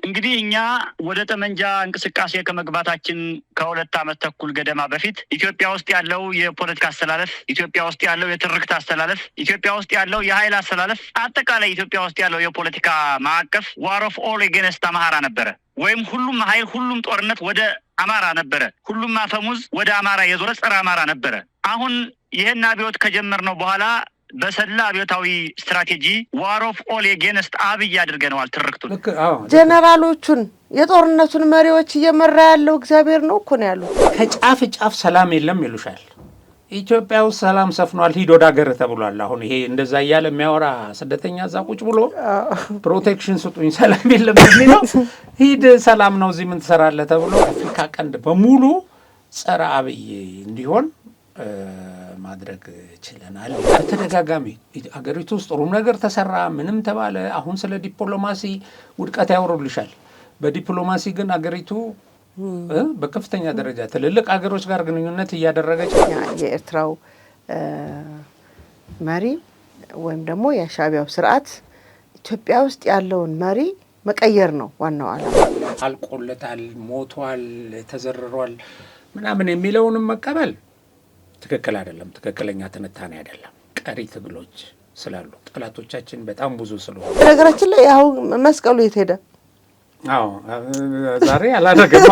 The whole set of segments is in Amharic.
እንግዲህ እኛ ወደ ጠመንጃ እንቅስቃሴ ከመግባታችን ከሁለት ዓመት ተኩል ገደማ በፊት ኢትዮጵያ ውስጥ ያለው የፖለቲካ አስተላለፍ፣ ኢትዮጵያ ውስጥ ያለው የትርክት አስተላለፍ፣ ኢትዮጵያ ውስጥ ያለው የኃይል አስተላለፍ፣ አጠቃላይ ኢትዮጵያ ውስጥ ያለው የፖለቲካ ማዕቀፍ ዋር ኦፍ ኦል ኤጌንስት አማራ ነበረ። ወይም ሁሉም ኃይል ሁሉም ጦርነት ወደ አማራ ነበረ። ሁሉም አፈሙዝ ወደ አማራ የዞረ ጸረ አማራ ነበረ። አሁን ይህን አብዮት ከጀመርነው በኋላ በሰላ አብዮታዊ ስትራቴጂ ዋር ኦፍ ኦል ኤጌንስት አብይ አድርገነዋል ትርክቱን። ጀነራሎቹን የጦርነቱን መሪዎች እየመራ ያለው እግዚአብሔር ነው እኮ ነው ያሉት። ከጫፍ ጫፍ ሰላም የለም ይሉሻል። ኢትዮጵያ ውስጥ ሰላም ሰፍኗል፣ ሂድ ወደ ሀገር ተብሏል። አሁን ይሄ እንደዛ እያለ የሚያወራ ስደተኛ እዛ ቁጭ ብሎ ፕሮቴክሽን ስጡኝ ሰላም የለም የሚለው ሂድ ሰላም ነው እዚህ ምን ትሰራለህ ተብሎ አፍሪካ ቀንድ በሙሉ ጸረ አብይ እንዲሆን ማድረግ ችለናል። በተደጋጋሚ አገሪቱ ውስጥ ጥሩም ነገር ተሰራ ምንም ተባለ። አሁን ስለ ዲፕሎማሲ ውድቀት ያወሩልሻል። በዲፕሎማሲ ግን አገሪቱ በከፍተኛ ደረጃ ትልልቅ አገሮች ጋር ግንኙነት እያደረገች የኤርትራው መሪ ወይም ደግሞ የሻዕቢያው ስርዓት ኢትዮጵያ ውስጥ ያለውን መሪ መቀየር ነው ዋናው ዓላማ። አልቆለታል፣ ሞቷል፣ ተዘርሯል ምናምን የሚለውንም መቀበል ትክክል አይደለም። ትክክለኛ ትንታኔ አይደለም። ቀሪ ትግሎች ስላሉ ጠላቶቻችን በጣም ብዙ ስለሆነ ነገራችን ላይ አሁን መስቀሉ የት ሄደ? ዛሬ አላደረገም።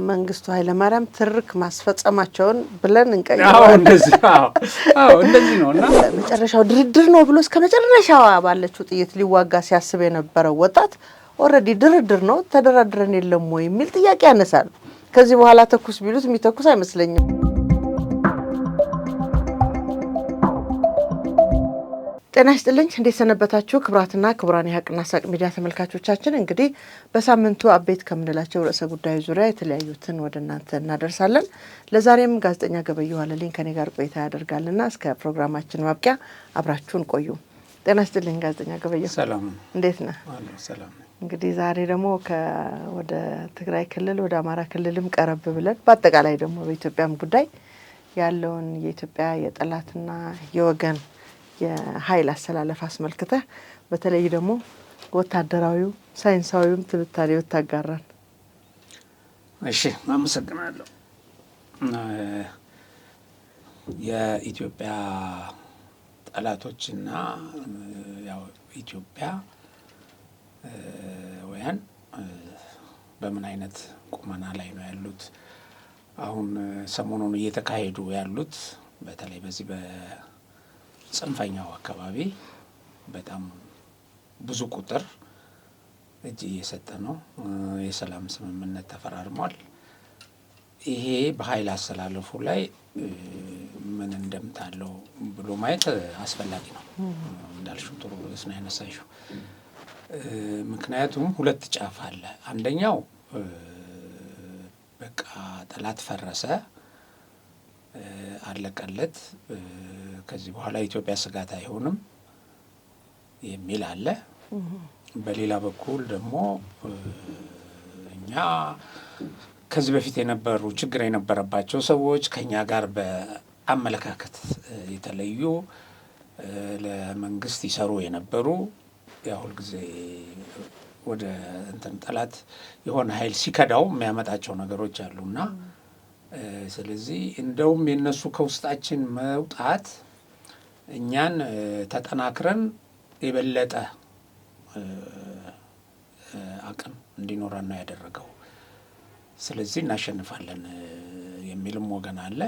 መንግስቱ ኃይለማርያም ትርክ ማስፈጸማቸውን ብለን እንቀይረዋለን። እንደዚህ ነው እና መጨረሻው ድርድር ነው ብሎ እስከ መጨረሻዋ ባለችው ጥይት ሊዋጋ ሲያስብ የነበረው ወጣት ኦልሬዲ ድርድር ነው ተደራድረን የለም ወይ የሚል ጥያቄ ያነሳል። ከዚህ በኋላ ተኩስ ቢሉት የሚተኩስ አይመስለኝም። ጤና ይስጥልኝ። እንዴት ሰነበታችሁ? ክቡራትና ክቡራን የሀቅና ሳቅ ሚዲያ ተመልካቾቻችን፣ እንግዲህ በሳምንቱ አበይት ከምንላቸው ርዕሰ ጉዳዮች ዙሪያ የተለያዩትን ወደ እናንተ እናደርሳለን። ለዛሬም ጋዜጠኛ ገበየሁ አለልኝ ከኔ ጋር ቆይታ ያደርጋልና እስከ ፕሮግራማችን ማብቂያ አብራችሁን ቆዩ። ጤና ይስጥልኝ ጋዜጠኛ ገበየሁ። ሰላም፣ እንዴት ነህ? ሰላም። እንግዲህ ዛሬ ደግሞ ወደ ትግራይ ክልል ወደ አማራ ክልልም ቀረብ ብለን በአጠቃላይ ደግሞ በኢትዮጵያም ጉዳይ ያለውን የኢትዮጵያ የጠላትና የወገን የኃይል አሰላለፍ አስመልክተህ በተለይ ደግሞ ወታደራዊው ሳይንሳዊውም ትንታኔ ብታጋራን። እሺ፣ አመሰግናለሁ። የኢትዮጵያ ጠላቶችና ያው ኢትዮጵያ ወያን በምን አይነት ቁመና ላይ ነው ያሉት? አሁን ሰሞኑን እየተካሄዱ ያሉት በተለይ በዚህ በጽንፈኛው አካባቢ በጣም ብዙ ቁጥር እጅ እየሰጠ ነው። የሰላም ስምምነት ተፈራርሟል። ይሄ በኃይል አሰላለፉ ላይ ምን እንደምታለው ብሎ ማየት አስፈላጊ ነው። እንዳልሽው ጥሩ ስና ያነሳሽው። ምክንያቱም ሁለት ጫፍ አለ። አንደኛው በቃ ጠላት ፈረሰ፣ አለቀለት፣ ከዚህ በኋላ ኢትዮጵያ ስጋት አይሆንም የሚል አለ። በሌላ በኩል ደግሞ እኛ ከዚህ በፊት የነበሩ ችግር የነበረባቸው ሰዎች ከኛ ጋር በአመለካከት የተለዩ ለመንግስት ይሰሩ የነበሩ ያሁል ጊዜ ወደ እንትን ጠላት የሆነ ኃይል ሲከዳው የሚያመጣቸው ነገሮች አሉና ስለዚህ እንደውም የነሱ ከውስጣችን መውጣት እኛን ተጠናክረን የበለጠ አቅም እንዲኖረን ነው ያደረገው። ስለዚህ እናሸንፋለን የሚልም ወገን አለ።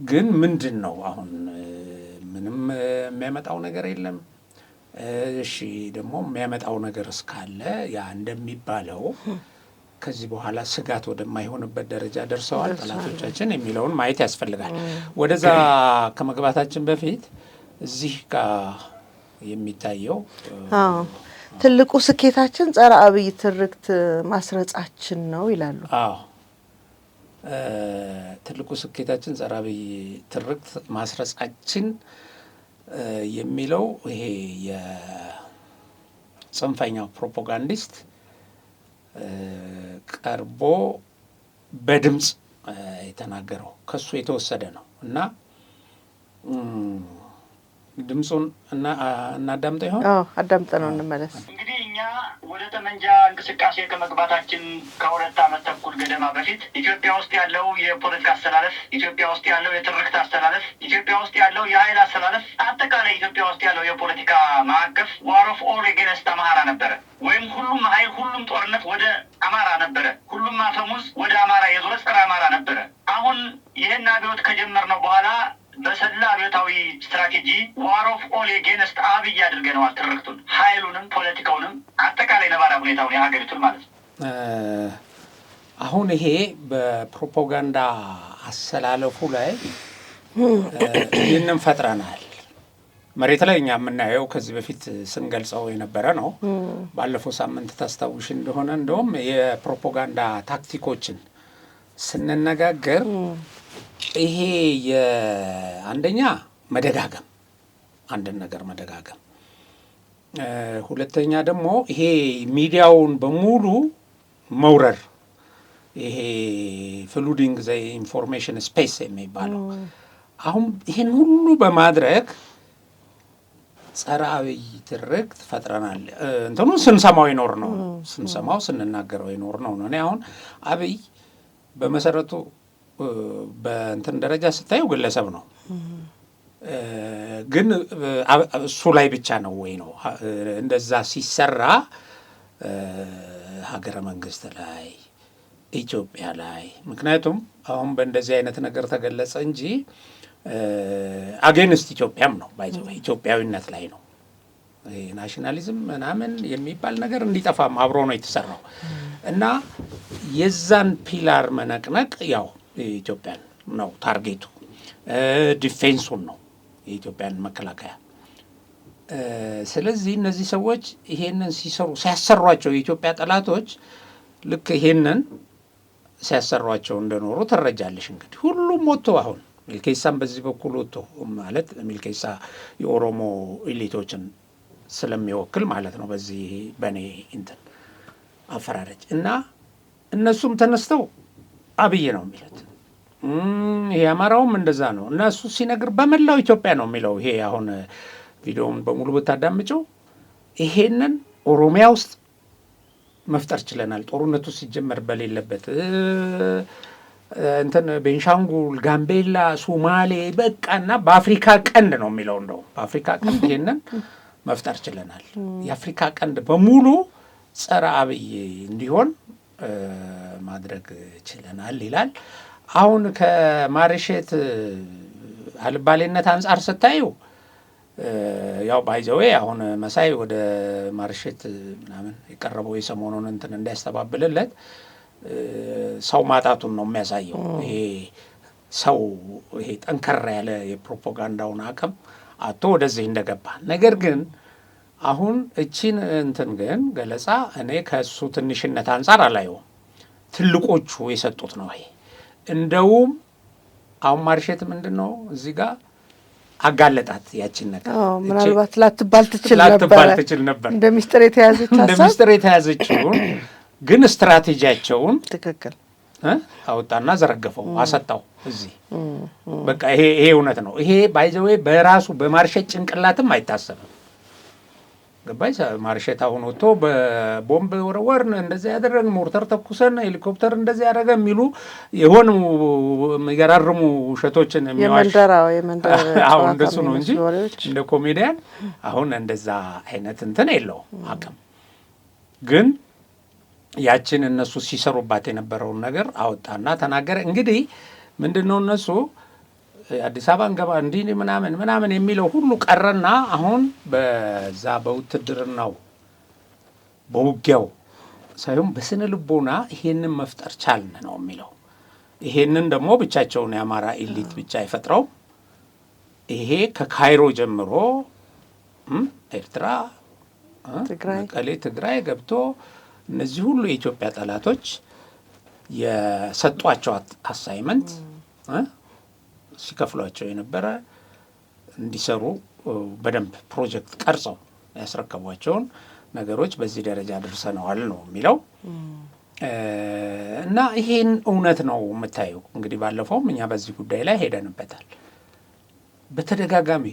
ግን ምንድን ነው አሁን ምንም የሚያመጣው ነገር የለም። እሺ ደግሞ የሚያመጣው ነገር እስካለ ያ እንደሚባለው ከዚህ በኋላ ስጋት ወደማይሆንበት ደረጃ ደርሰዋል ጠላቶቻችን የሚለውን ማየት ያስፈልጋል። ወደዛ ከመግባታችን በፊት እዚህ ጋር የሚታየው ትልቁ ስኬታችን ጸረ አብይ ትርክት ማስረጻችን ነው ይላሉ። ትልቁ ስኬታችን ጸረ አብይ ትርክት ማስረጻችን የሚለው ይሄ የጽንፈኛው ፕሮፓጋንዲስት ቀርቦ በድምፅ የተናገረው ከሱ የተወሰደ ነው እና ድምፁን እናዳምጠው ይሆን? አዳምጠ ነው እንመለስ። እንግዲህ እኛ ወደ ጠመንጃ እንቅስቃሴ ከመግባታችን ከሁለት ዓመት ተኩል ገደማ በፊት ኢትዮጵያ ውስጥ ያለው የፖለቲካ አስተላለፍ፣ ኢትዮጵያ ውስጥ ያለው የትርክት አስተላለፍ፣ ኢትዮጵያ ውስጥ ያለው የኃይል አስተላለፍ፣ አጠቃላይ ኢትዮጵያ ውስጥ ያለው የፖለቲካ ማዕቀፍ ዋር ኦፍ ኦል ኤጌንስት አማራ ነበረ። ወይም ሁሉም ኃይል፣ ሁሉም ጦርነት ወደ አማራ ነበረ። ሁሉም አፈሙዝ ወደ አማራ የዞረ ጸረ አማራ ነበረ። አሁን ይህን አብዮት ከጀመርነው በኋላ በሰላ አብዮታዊ ስትራቴጂ ዋር ኦፍ ኦል ኤጌንስት አብይ አድርገነዋል። ትርክቱን፣ ኃይሉንም፣ ፖለቲካውንም አጠቃላይ ነባራ ሁኔታውን የሀገሪቱን ማለት ነው። አሁን ይሄ በፕሮፓጋንዳ አሰላለፉ ላይ ይህንን ፈጥረናል። መሬት ላይ እኛ የምናየው ከዚህ በፊት ስንገልጸው የነበረ ነው። ባለፈው ሳምንት ታስታውሽ እንደሆነ እንደውም የፕሮፓጋንዳ ታክቲኮችን ስንነጋገር ይሄ የአንደኛ መደጋገም፣ አንድን ነገር መደጋገም፣ ሁለተኛ ደግሞ ይሄ ሚዲያውን በሙሉ መውረር፣ ይሄ ፍሉዲንግ ዘ ኢንፎርሜሽን ስፔስ የሚባለው አሁን ይህን ሁሉ በማድረግ ጸረ አብይ ትርክት ፈጥረናል። እንትኑ ስንሰማው ይኖር ነው፣ ስንሰማው ስንናገረው ይኖር ነው። እኔ አሁን አብይ በመሰረቱ በእንትን ደረጃ ስታየው ግለሰብ ነው፣ ግን እሱ ላይ ብቻ ነው ወይ ነው እንደዛ ሲሰራ ሀገረ መንግስት ላይ ኢትዮጵያ ላይ። ምክንያቱም አሁን በእንደዚህ አይነት ነገር ተገለጸ እንጂ አጌንስት ኢትዮጵያም ነው ባይዘው ኢትዮጵያዊነት ላይ ነው። ናሽናሊዝም ምናምን የሚባል ነገር እንዲጠፋም አብሮ ነው የተሰራው እና የዛን ፒላር መነቅነቅ ያው የኢትዮጵያን ነው ታርጌቱ፣ ዲፌንሱን ነው የኢትዮጵያን መከላከያ። ስለዚህ እነዚህ ሰዎች ይሄንን ሲያሰሯቸው የኢትዮጵያ ጠላቶች ልክ ይሄንን ሲያሰሯቸው እንደኖሩ ትረጃለሽ። እንግዲህ ሁሉም ወጥቶ አሁን ሚልኬሳም በዚህ በኩል ወጥቶ ማለት ሚልኬሳ የኦሮሞ ኢሊቶችን ስለሚወክል ማለት ነው በዚህ በእኔ እንትን አፈራረጅ እና እነሱም ተነስተው አብይ ነው የሚሉት። ይሄ አማራውም እንደዛ ነው እና እሱ ሲነግር በመላው ኢትዮጵያ ነው የሚለው። ይሄ አሁን ቪዲዮውን በሙሉ ብታዳምጨው ይሄንን ኦሮሚያ ውስጥ መፍጠር ችለናል፣ ጦርነቱ ሲጀመር በሌለበት እንትን ቤንሻንጉል፣ ጋምቤላ፣ ሱማሌ በቃና በአፍሪካ ቀንድ ነው የሚለው። እንደው በአፍሪካ ቀንድ ይሄንን መፍጠር ችለናል፣ የአፍሪካ ቀንድ በሙሉ ጸረ አብይ እንዲሆን ማድረግ ችለናል ይላል። አሁን ከማርሼት አልባሌነት አንጻር ስታዩ ያው ባይዘዌ አሁን መሳይ ወደ ማርሼት ምናምን የቀረበው የሰሞኑን እንትን እንዲያስተባብልለት ሰው ማጣቱን ነው የሚያሳየው። ይሄ ሰው ይሄ ጠንከር ያለ የፕሮፓጋንዳውን አቅም አቶ ወደዚህ እንደገባ። ነገር ግን አሁን እቺን እንትን ግን ገለጻ እኔ ከእሱ ትንሽነት አንጻር አላየውም። ትልቆቹ የሰጡት ነው ይሄ። እንደውም አሁን ማርሼት ምንድን ነው እዚህ ጋር አጋለጣት ያችን ነገር። ምናልባት ላትባል ትችል ነበር እንደ ሚስጥር የተያዘችውን ግን ስትራቴጂያቸውን ትክክል አወጣና ዘረገፈው አሰጣው እዚህ። በቃ ይሄ እውነት ነው። ይሄ ባይዘዌ በራሱ በማርሼት ጭንቅላትም አይታሰብም። ገባይ ማርሼት አሁን ወጥቶ በቦምብ ወረወርን፣ እንደዚህ ያደረግን፣ ሞርተር ተኩሰን፣ ሄሊኮፕተር እንደዚህ ያደረገ የሚሉ የሆኑ የሚገራርሙ ውሸቶችን የሚዋሽ አሁን እንደሱ ነው እንጂ እንደ ኮሜዲያን አሁን እንደዛ አይነት እንትን የለው አቅም። ግን ያችን እነሱ ሲሰሩባት የነበረውን ነገር አወጣና ተናገረ። እንግዲህ ምንድን ነው እነሱ አዲስ አበባ እንገባ እንዲህ ምናምን የሚለው ሁሉ ቀረና አሁን በዛ በውትድርናው በውጊያው ሳይሆን በስነ ልቦና ይሄንን መፍጠር ቻልን ነው የሚለው። ይሄንን ደግሞ ብቻቸውን የአማራ ኢሊት ብቻ አይፈጥረው። ይሄ ከካይሮ ጀምሮ ኤርትራ፣ መቀሌ፣ ትግራይ ገብቶ እነዚህ ሁሉ የኢትዮጵያ ጠላቶች የሰጧቸው አሳይመንት ሲከፍሏቸው የነበረ እንዲሰሩ በደንብ ፕሮጀክት ቀርጸው ያስረከቧቸውን ነገሮች በዚህ ደረጃ ደርሰነዋል ነው የሚለው። እና ይሄን እውነት ነው የምታየው። እንግዲህ ባለፈውም እኛ በዚህ ጉዳይ ላይ ሄደንበታል። በተደጋጋሚ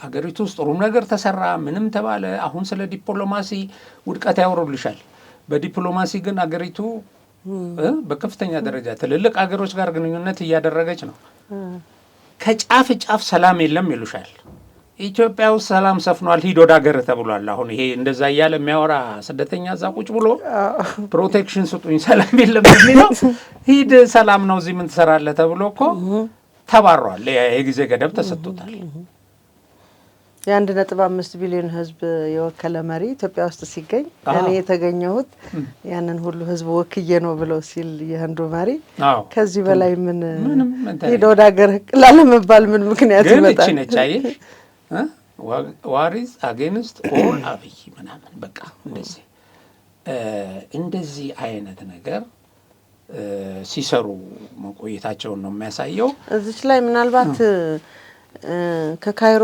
አገሪቱ ውስጥ ጥሩ ነገር ተሰራ ምንም ተባለ። አሁን ስለ ዲፕሎማሲ ውድቀት ያወሩልሻል። በዲፕሎማሲ ግን አገሪቱ በከፍተኛ ደረጃ ትልልቅ አገሮች ጋር ግንኙነት እያደረገች ነው። ከጫፍ ጫፍ ሰላም የለም ይሉሻል። ኢትዮጵያ ውስጥ ሰላም ሰፍኗል ሂድ ወደ ሀገር ተብሏል። አሁን ይሄ እንደዛ እያለ የሚያወራ ስደተኛ እዛ ቁጭ ብሎ ፕሮቴክሽን ስጡኝ ሰላም የለም የሚለው ሂድ ሰላም ነው እዚህ ምን ትሰራለህ ተብሎ እኮ ተባሯል። የጊዜ ገደብ ተሰጥቶታል። የ1.5 ቢሊዮን ህዝብ የወከለ መሪ ኢትዮጵያ ውስጥ ሲገኝ እኔ የተገኘሁት ያንን ሁሉ ህዝብ ወክዬ ነው ብሎ ሲል የህንዱ መሪ ከዚህ በላይ ምን ሄዶ ወደ ሀገር ላለመባል ምን ምክንያት ይመጣል? ግን እቺ ነች አይሽ ዋሪዝ አጌንስት ኦል አብይ ምናምን በቃ እንደዚህ አይነት ነገር ሲሰሩ መቆየታቸውን ነው የሚያሳየው። እዚች ላይ ምናልባት ከካይሮ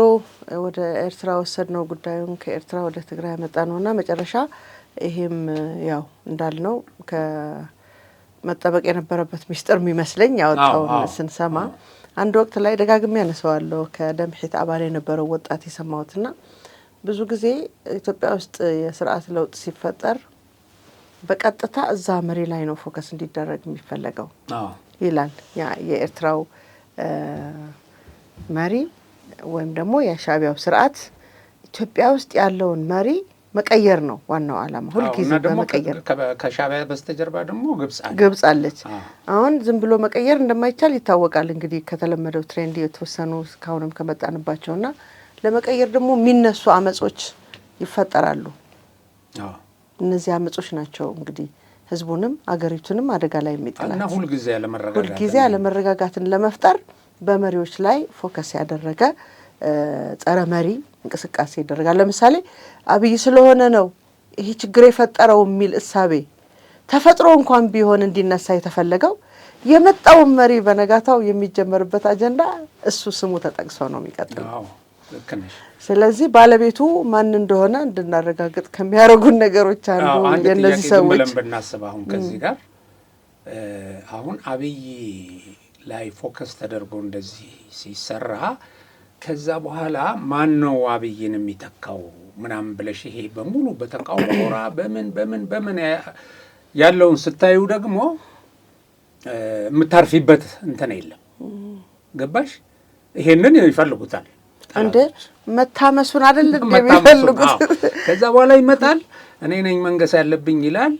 ወደ ኤርትራ ወሰድ ነው ጉዳዩን ከኤርትራ ወደ ትግራይ ያመጣ ነውና መጨረሻ ይሄም ያው እንዳልነው ከመጠበቅ የነበረበት ሚስጥር የሚመስለኝ ያወጣውን ስንሰማ አንድ ወቅት ላይ ደጋግሜ ያነሳዋለሁ። ከደምሒት አባል የነበረው ወጣት የሰማሁትና ብዙ ጊዜ ኢትዮጵያ ውስጥ የስርዓት ለውጥ ሲፈጠር በቀጥታ እዛ መሪ ላይ ነው ፎከስ እንዲደረግ የሚፈለገው ይላል። የኤርትራው መሪ ወይም ደግሞ የሻዕቢያው ስርዓት ኢትዮጵያ ውስጥ ያለውን መሪ መቀየር ነው ዋናው ዓላማ። ሁልጊዜ በመቀየር ከሻዕቢያ በስተጀርባ ደግሞ ግብጽ አለች። አሁን ዝም ብሎ መቀየር እንደማይቻል ይታወቃል። እንግዲህ ከተለመደው ትሬንድ የተወሰኑ እስካሁንም ከመጣንባቸውና ለመቀየር ደግሞ የሚነሱ አመጾች ይፈጠራሉ። እነዚህ አመጾች ናቸው እንግዲህ ህዝቡንም አገሪቱንም አደጋ ላይ የሚጥላል እና ሁልጊዜ ያለመረጋጋትን ለመፍጠር በመሪዎች ላይ ፎከስ ያደረገ ጸረ መሪ እንቅስቃሴ ይደረጋል። ለምሳሌ አብይ ስለሆነ ነው ይሄ ችግር የፈጠረው የሚል እሳቤ ተፈጥሮ እንኳን ቢሆን እንዲነሳ የተፈለገው የመጣውን መሪ በነጋታው የሚጀመርበት አጀንዳ እሱ ስሙ ተጠቅሶ ነው የሚቀጥለው። ስለዚህ ባለቤቱ ማን እንደሆነ እንድናረጋግጥ ከሚያደርጉን ነገሮች አንዱ የነዚህ ሰዎች ብለን ብናስብ አሁን ከዚህ ጋር አሁን አብይ ላይ ፎከስ ተደርጎ እንደዚህ ሲሰራ ከዛ በኋላ ማን ነው አብይን የሚተካው ምናምን ብለሽ ይሄ በሙሉ በተቃውሞ ሆራ በምን ያለውን ስታዩ ደግሞ የምታርፊበት እንትን የለም። ገባሽ? ይሄንን ይፈልጉታል እንደ መታመሱን አይደል እንደሚፈልጉት። ከዛ በኋላ ይመጣል እኔ ነኝ መንገስ ያለብኝ ይላል።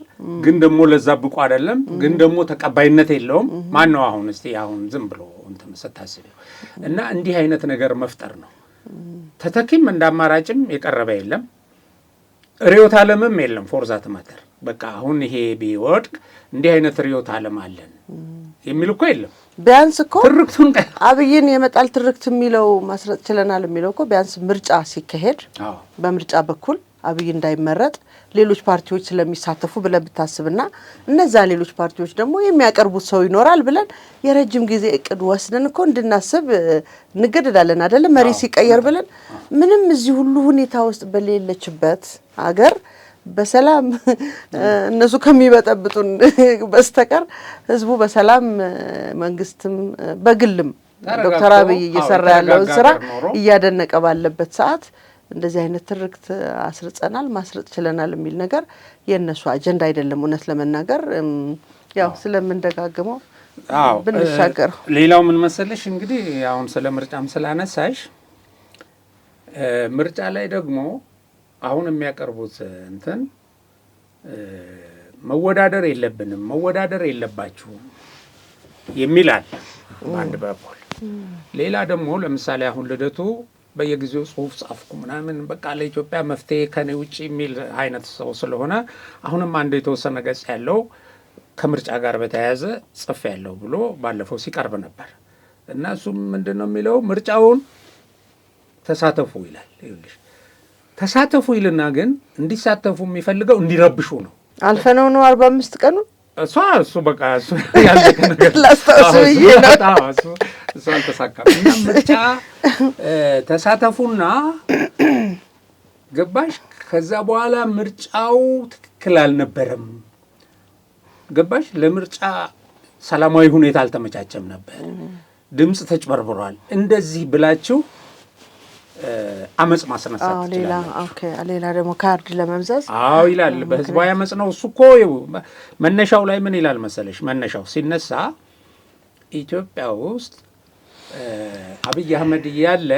ግን ደግሞ ለዛ ብቁ አይደለም። ግን ደግሞ ተቀባይነት የለውም። ማን ነው አሁን እስቲ አሁን ዝም ብሎ እንትን ስታስቢው እና እንዲህ አይነት ነገር መፍጠር ነው። ተተኪም እንዳማራጭም የቀረበ የለም። ሪዮት ዓለምም የለም። ፎርዛት ማተር በቃ አሁን ይሄ ቢወድቅ እንዲህ አይነት ሪዮት ዓለም አለን የሚል እኮ የለም። ቢያንስ እኮ ትርክቱን አብይን የመጣል ትርክት የሚለው ማስረጥ ችለናል የሚለው እኮ ቢያንስ ምርጫ ሲካሄድ በምርጫ በኩል አብይ እንዳይመረጥ ሌሎች ፓርቲዎች ስለሚሳተፉ ብለን ብታስብና እነዛ ሌሎች ፓርቲዎች ደግሞ የሚያቀርቡት ሰው ይኖራል ብለን የረጅም ጊዜ እቅድ ወስደን እኮ እንድናስብ እንገደዳለን አይደለም። መሪ ሲቀየር ብለን ምንም እዚህ ሁሉ ሁኔታ ውስጥ በሌለችበት ሀገር በሰላም እነሱ ከሚበጠብጡን በስተቀር ህዝቡ በሰላም መንግስትም በግልም ዶክተር አብይ እየሰራ ያለውን ስራ እያደነቀ ባለበት ሰዓት እንደዚህ አይነት ትርክት አስርጸናል ማስረጥ ችለናል የሚል ነገር የነሱ አጀንዳ አይደለም። እውነት ለመናገር ያው ስለምንደጋግመው ብንሻገር ሌላው ምን መሰለሽ እንግዲህ አሁን ስለ ምርጫም ስላነሳሽ ምርጫ ላይ ደግሞ አሁን የሚያቀርቡት እንትን መወዳደር የለብንም መወዳደር የለባችሁም የሚል አለ በአንድ በኩል። ሌላ ደግሞ ለምሳሌ አሁን ልደቱ በየጊዜው ጽሁፍ ጻፍኩ ምናምን በቃ ለኢትዮጵያ መፍትሄ ከኔ ውጪ የሚል አይነት ሰው ስለሆነ አሁንም አንድ የተወሰነ ገጽ ያለው ከምርጫ ጋር በተያያዘ ጽፍ ያለው ብሎ ባለፈው ሲቀርብ ነበር እና እሱም ምንድነው የሚለው ምርጫውን ተሳተፉ ይላል። ይኸውልሽ ተሳተፉ ይልና ግን እንዲሳተፉ የሚፈልገው እንዲረብሹ ነው። አልፈነው ነው 45 ቀኑ እሱ በቃ እሱ ያለቀ ነገር እሱ አልተሳካም። እና ምርጫ ተሳተፉና ገባሽ? ከዛ በኋላ ምርጫው ትክክል አልነበረም። ገባሽ? ለምርጫ ሰላማዊ ሁኔታ አልተመቻቸም ነበር። ድምፅ ተጭበርብሯል። እንደዚህ ብላችሁ አመጽ ማስነሳት ይችላል። ሌላ ደግሞ ካርድ ለመምዘዝ ይላል በህዝባዊ አመጽ ነው። እሱ እኮ መነሻው ላይ ምን ይላል መሰለሽ? መነሻው ሲነሳ ኢትዮጵያ ውስጥ አብይ አህመድ እያለ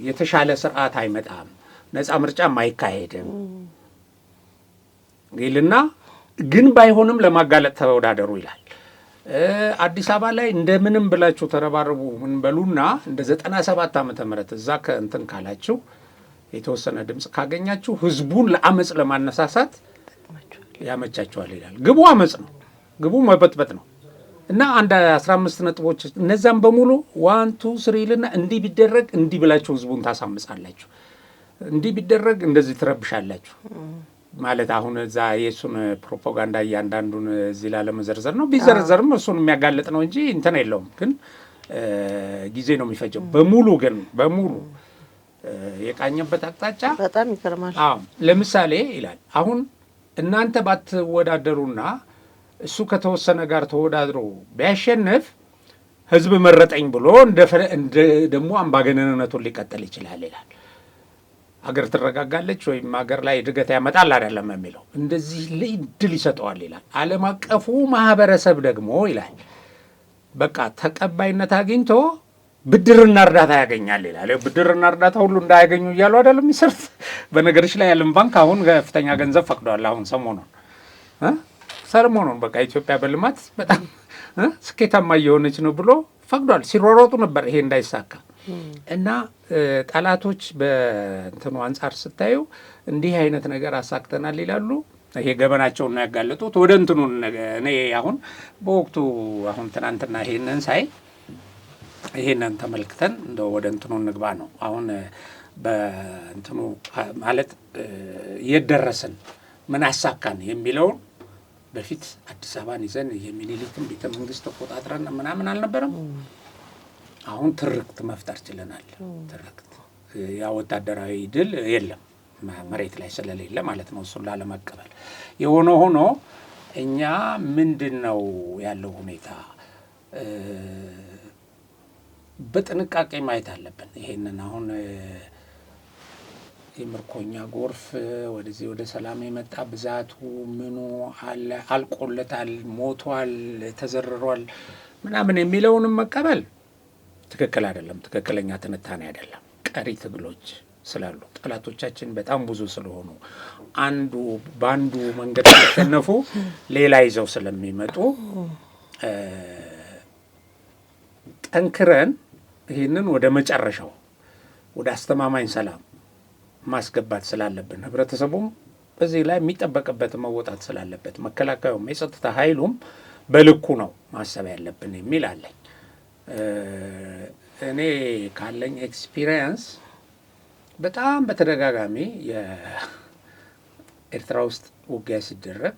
የተሻለ ስርዓት አይመጣም፣ ነፃ ምርጫም አይካሄድም ይልና ግን ባይሆንም ለማጋለጥ ተወዳደሩ ይላል። አዲስ አበባ ላይ እንደምንም ብላችሁ ተረባረቡ ምን በሉና እንደ 97 ዓመተ ምህረት እዛ ከእንትን ካላችሁ የተወሰነ ድምፅ ካገኛችሁ ህዝቡን ለአመጽ ለማነሳሳት ያመቻችኋል ይላል። ግቡ አመጽ ነው፣ ግቡ መበጥበጥ ነው። እና አንድ 15 ነጥቦች እነዛም በሙሉ 1 2 3 ይልና እንዲህ ቢደረግ እንዲህ ብላችሁ ህዝቡን ታሳምጻላችሁ፣ እንዲህ ቢደረግ እንደዚህ ትረብሻላችሁ ማለት አሁን እዛ የእሱን ፕሮፓጋንዳ እያንዳንዱን እዚህ ላለመዘርዘር ነው። ቢዘረዘርም እሱን የሚያጋልጥ ነው እንጂ እንትን የለውም። ግን ጊዜ ነው የሚፈጀው። በሙሉ የቃኘበት አቅጣጫ በጣም ይገርማል። ለምሳሌ ይላል አሁን እናንተ ባትወዳደሩና እሱ ከተወሰነ ጋር ተወዳድሮ ቢያሸንፍ ህዝብ መረጠኝ ብሎ ደግሞ አምባገነንነቱን ሊቀጥል ይችላል ይላል። አገር ትረጋጋለች ወይም አገር ላይ እድገት ያመጣል አይደለም የሚለው፣ እንደዚህ እድል ይሰጠዋል ይላል። ዓለም አቀፉ ማህበረሰብ ደግሞ ይላል በቃ ተቀባይነት አግኝቶ ብድርና እርዳታ ያገኛል ይላል። ብድርና እርዳታ ሁሉ እንዳያገኙ እያሉ አይደለም የሚሰሩት። በነገሮች ላይ የዓለም ባንክ አሁን ከፍተኛ ገንዘብ ፈቅደዋል። አሁን ሰሞኑን በቃ ኢትዮጵያ በልማት በጣም ስኬታማ እየሆነች ነው ብሎ ፈቅዷል። ሲሯሯጡ ነበር ይሄ እንዳይሳካ እና ጠላቶች በእንትኑ አንጻር ስታዩ እንዲህ አይነት ነገር አሳክተናል ይላሉ። ይሄ ገበናቸውን ነው ያጋለጡት። ወደ እንትኑ እኔ አሁን በወቅቱ አሁን ትናንትና ይሄንን ሳይ ይሄንን ተመልክተን እንደው ወደ እንትኑ እንግባ ነው። አሁን በእንትኑ ማለት የደረስን ምን አሳካን የሚለውን በፊት አዲስ አበባን ይዘን የሚኒሊክን ቤተ መንግስት ተቆጣጥረን ምናምን አልነበረም። አሁን ትርክት መፍጠር ችለናል። ትርክት ያ ወታደራዊ ድል የለም መሬት ላይ ስለሌለ ማለት ነው። እሱን ላለመቀበል የሆነ ሆኖ እኛ ምንድን ነው ያለው ሁኔታ በጥንቃቄ ማየት አለብን። ይሄንን አሁን የምርኮኛ ጎርፍ ወደዚህ ወደ ሰላም የመጣ ብዛቱ ምኑ አለ አልቆለታል፣ ሞቷል፣ ተዘርሯል ምናምን የሚለውንም መቀበል ትክክል አይደለም። ትክክለኛ ትንታኔ አይደለም። ቀሪ ትግሎች ስላሉ ጠላቶቻችን በጣም ብዙ ስለሆኑ አንዱ በአንዱ መንገድ ሲሸነፉ ሌላ ይዘው ስለሚመጡ ጠንክረን ይህንን ወደ መጨረሻው ወደ አስተማማኝ ሰላም ማስገባት ስላለብን ህብረተሰቡም በዚህ ላይ የሚጠበቅበት መወጣት ስላለበት መከላከያውም የጸጥታ ኃይሉም በልኩ ነው ማሰብ ያለብን የሚል አለኝ። እኔ ካለኝ ኤክስፒሪየንስ በጣም በተደጋጋሚ የኤርትራ ውስጥ ውጊያ ሲደረግ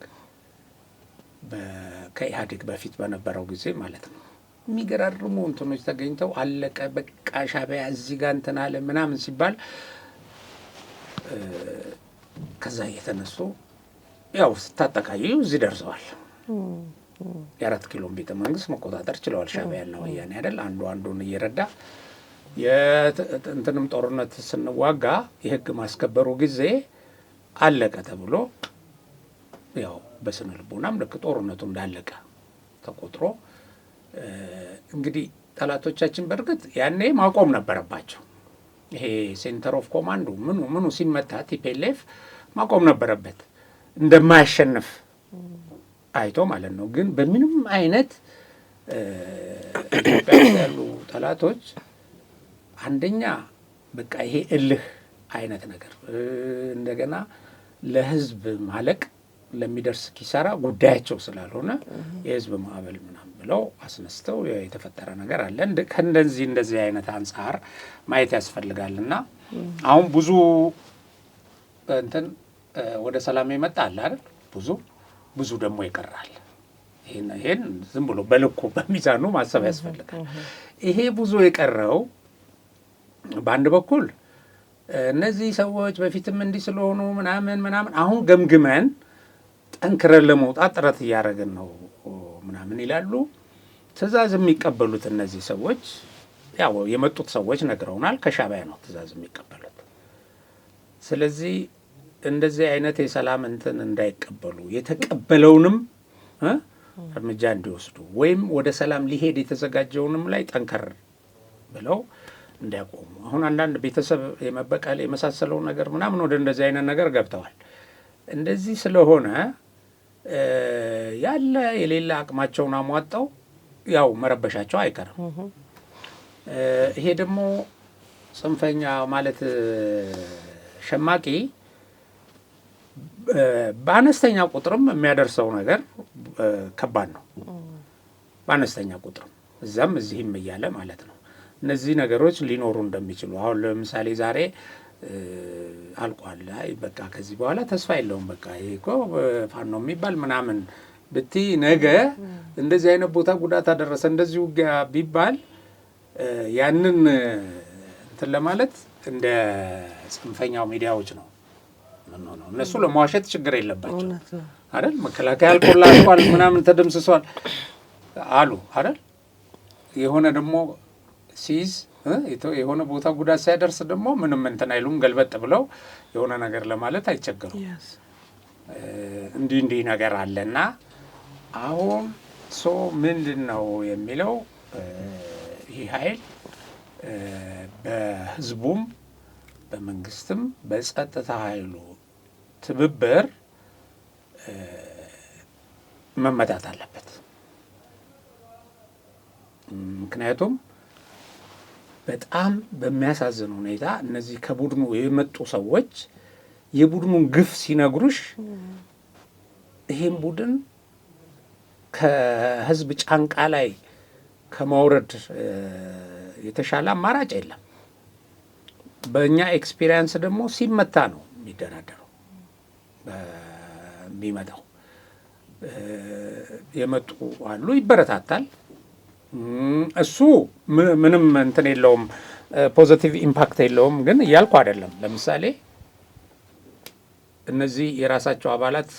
ከኢህአዴግ በፊት በነበረው ጊዜ ማለት ነው የሚገራርሙ እንትኖች ተገኝተው አለቀ በቃ ሻዕቢያ እዚህ ጋር እንትን አለ ምናምን ሲባል ከዛ እየተነሱ ያው ስታጠቃዩ እዚህ ደርሰዋል። የ4 ኪሎን ቤተ መንግስት መቆጣጠር ችለዋል ሻዕቢያና ወያኔ አይደል? አንዱ አንዱን እየረዳ የእንትንም ጦርነት ስንዋጋ የህግ ማስከበሩ ጊዜ አለቀ ተብሎ ያው በስነ ልቦናም ልክ ጦርነቱ እንዳለቀ ተቆጥሮ እንግዲህ ጠላቶቻችን በእርግጥ ያኔ ማቆም ነበረባቸው። ይሄ ሴንተር ኦፍ ኮማንዱ ምኑ ሲመታ ቲፒኤልኤፍ ማቆም ነበረበት እንደማያሸንፍ አይቶ ማለት ነው። ግን በምንም አይነት ኢትዮጵያ ውስጥ ያሉ ጠላቶች አንደኛ በቃ ይሄ እልህ አይነት ነገር እንደገና ለህዝብ ማለቅ ለሚደርስ ኪሳራ ጉዳያቸው ስላልሆነ የህዝብ ማዕበል ምናምን ብለው አስነስተው የተፈጠረ ነገር አለ። ከእንደዚህ አይነት አንጻር ማየት ያስፈልጋልና አሁን ብዙ እንትን ወደ ሰላም የመጣ አለ አይደል? ብዙ ደግሞ ይቀራል። ይሄን ዝም ብሎ በልኩ በሚዛኑ ማሰብ ያስፈልጋል። ይሄ ብዙ የቀረው በአንድ በኩል እነዚህ ሰዎች በፊትም እንዲህ ስለሆኑ ምናምን አሁን ገምግመን ጠንክረን ለመውጣት ጥረት እያደረግን ነው ምናምን ይላሉ። ትዕዛዝ የሚቀበሉት እነዚህ ሰዎች ያው የመጡት ሰዎች ነግረውናል፣ ከሻዕቢያ ነው ትእዛዝ የሚቀበሉት። ስለዚህ እንደዚህ አይነት የሰላም እንትን እንዳይቀበሉ የተቀበለውንም እርምጃ እንዲወስዱ ወይም ወደ ሰላም ሊሄድ የተዘጋጀውንም ላይ ጠንከር ብለው እንዲያቆሙ። አሁን አንዳንድ ቤተሰብ የመበቀል የመሳሰለው ነገር ምናምን ወደ እንደዚህ አይነት ነገር ገብተዋል። እንደዚህ ስለሆነ ያለ የሌላ አቅማቸውን አሟጠው ያው መረበሻቸው አይቀርም። ይሄ ደግሞ ጽንፈኛ ማለት ሸማቂ በአነስተኛ ቁጥርም የሚያደርሰው ነገር ከባድ ነው። በአነስተኛ ቁጥርም እዛም እዚህም እያለ ማለት ነው። እነዚህ ነገሮች ሊኖሩ እንደሚችሉ አሁን ለምሳሌ ዛሬ አልቋል፣ አይ በቃ ከዚህ በኋላ ተስፋ የለውም በቃ ይሄ እኮ ፋኖ የሚባል ምናምን ብትይ ነገ እንደዚህ አይነት ቦታ ጉዳት አደረሰ እንደዚህ ውጊያ ቢባል ያንን እንትን ለማለት እንደ ጽንፈኛው ሚዲያዎች ነው ምንሆነው። እነሱ ለመዋሸት ችግር የለባቸው አይደል? መከላከያ አልቆላል ምናምን ተደምስሷል አሉ አይደል? የሆነ ደግሞ ሲይዝ የሆነ ቦታ ጉዳት ሲያደርስ ደግሞ ምንም እንትን አይሉም። ገልበጥ ብለው የሆነ ነገር ለማለት አይቸገሩም። እንዲህ ነገር አለና አሁን ምንድን ነው የሚለው ይህ ኃይል በህዝቡም በመንግስትም በጸጥታ ኃይሉ ትብብር መመታት አለበት። ምክንያቱም በጣም በሚያሳዝን ሁኔታ እነዚህ ከቡድኑ የመጡ ሰዎች የቡድኑን ግፍ ሲነግሩሽ ይሄን ቡድን ከህዝብ ጫንቃ ላይ ከማውረድ የተሻለ አማራጭ የለም። በእኛ ኤክስፒሪየንስ ደግሞ ሲመታ ነው የሚደራደረው። የሚመጣው የመጡ አሉ፣ ይበረታታል። እሱ ምንም እንትን የለውም፣ ፖዚቲቭ ኢምፓክት የለውም። ግን እያልኩ አይደለም። ለምሳሌ እነዚህ የራሳቸው አባላት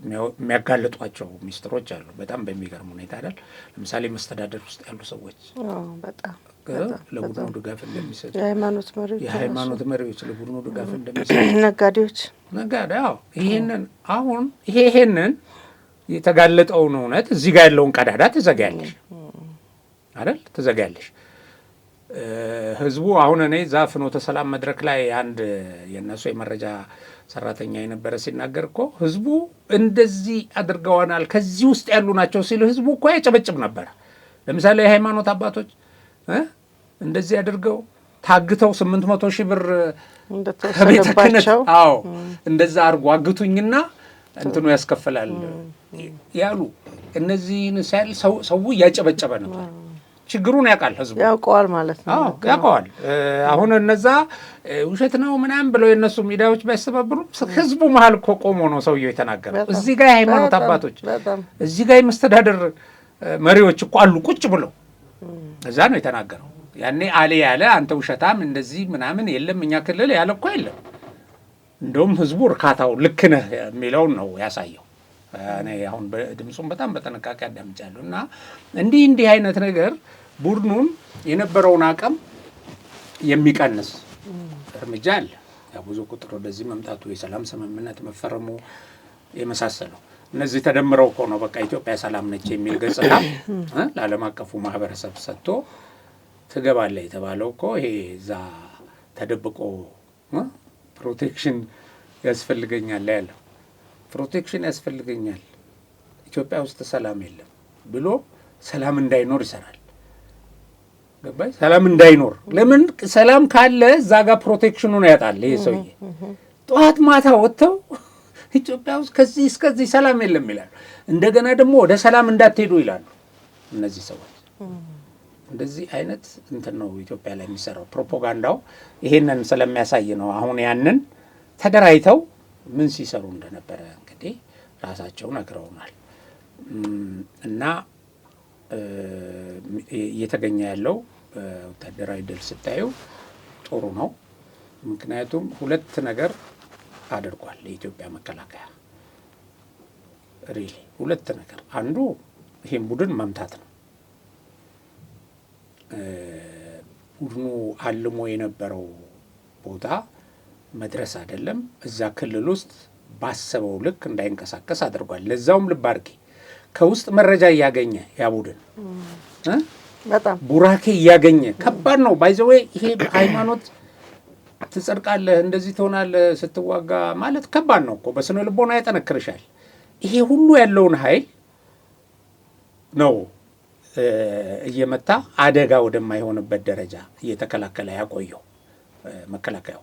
የሚያጋልጧቸው ሚስጥሮች አሉ። በጣም በሚገርም ሁኔታ አይደል? ለምሳሌ መስተዳደር ውስጥ ያሉ ሰዎች ለቡድኑ ድጋፍ እንደሚሰጡ፣ የሃይማኖት መሪዎች ለቡድኑ ድጋፍ እንደሚሰጡ፣ ነጋዴዎች ይሄንን የተጋለጠውን እውነት እዚህ ጋር ያለውን ቀዳዳ ትዘጋያለሽ አይደል? ትዘጋያለሽ። ህዝቡ አሁን እኔ እዛ ፍኖተ ሰላም መድረክ ላይ አንድ የእነሱ የመረጃ ሰራተኛ የነበረ ሲናገር እኮ ህዝቡ እንደዚህ አድርገዋናል ከዚህ ውስጥ ያሉ ናቸው ሲል ህዝቡ እኮ ያጨበጭብ ነበረ። ለምሳሌ የሃይማኖት አባቶች እንደዚህ አድርገው ታግተው 800,000 ብር ከቤተ ክህነት እንደዛ አድርጎ አግቱኝና እንትኑ ያስከፍላል ያሉ እነዚህን ሳይል ሰው እያጨበጨበ ነበር። ችግሩን ያውቃል፣ ህዝቡ ያውቀዋል ማለት ነው። ያውቀዋል። አሁን እነዛ ውሸት ነው ምናምን ብለው የነሱ ሚዲያዎች ባይስተባበሩም ህዝቡ መሀል እኮ ቆሞ ነው ሰውየው የተናገረው። እዚህ ጋር የሃይማኖት አባቶች፣ እዚህ ጋር የመስተዳደር መሪዎች እኮ አሉ ቁጭ ብለው፣ እዛ ነው የተናገረው። ያኔ አለ ያለ አንተ ውሸታም እንደዚህ ምናምን የለም እኛ ክልል ያለ እኮ የለም። እንደውም ህዝቡ እርካታው ልክ ነህ የሚለውን ነው ያሳየው። እኔ አሁን ድምፁን በጣም በጥንቃቄ አዳምጫለሁ። እና እንዲህ አይነት ነገር ቡድኑን የነበረውን አቅም የሚቀንስ እርምጃ አለ። ያው ብዙ ቁጥር ወደዚህ መምጣቱ፣ የሰላም ስምምነት መፈረሙ የመሳሰለው እነዚህ ተደምረው እኮ ነው በቃ ኢትዮጵያ ሰላም ነች የሚል ገጽታ ለዓለም አቀፉ ማህበረሰብ ሰጥቶ ትገባለ የተባለው እኮ ይሄ እዛ ተደብቆ ፕሮቴክሽን ያስፈልገኛል ያለው ፕሮቴክሽን ያስፈልገኛል ኢትዮጵያ ውስጥ ሰላም የለም ብሎ ሰላም እንዳይኖር ይሰራል። ገባይ? ሰላም እንዳይኖር ለምን? ሰላም ካለ እዛ ጋር ፕሮቴክሽኑን ያጣል ይሄ ሰውዬ። ጠዋት ማታ ወጥተው ኢትዮጵያ ውስጥ ከዚህ እስከዚህ ሰላም የለም ይላሉ። እንደገና ደግሞ ወደ ሰላም እንዳትሄዱ ይላሉ እነዚህ ሰዎች። እንደዚህ አይነት እንትን ነው ኢትዮጵያ ላይ የሚሰራው ፕሮፓጋንዳው። ይሄንን ስለሚያሳይ ነው አሁን ያንን ተደራይተው ምን ሲሰሩ እንደነበረ እንግዲህ ራሳቸው ነግረውናል። እና እየተገኘ ያለው ወታደራዊ ድል ስታዩ ጥሩ ነው። ምክንያቱም ሁለት ነገር አድርጓል የኢትዮጵያ መከላከያ ሪሊ ሁለት ነገር። አንዱ ይሄን ቡድን መምታት ነው። ቡድኑ አልሞ የነበረው ቦታ መድረስ አይደለም እዛ ክልል ውስጥ ባሰበው ልክ እንዳይንቀሳቀስ አድርጓል። ለዛውም ልብ አድርጊ ከውስጥ መረጃ እያገኘ ያ ቡድን በጣም ቡራኬ እያገኘ ከባድ ነው። ባይዘዌ ይሄ ሃይማኖት ትጸድቃለህ እንደዚህ ትሆናለህ ስትዋጋ ማለት ከባድ ነው እኮ በስነ ልቦና ያጠነክርሻል። ይሄ ሁሉ ያለውን ኃይል ነው እየመታ አደጋ ወደማይሆንበት ደረጃ እየተከላከለ ያቆየው መከላከያው።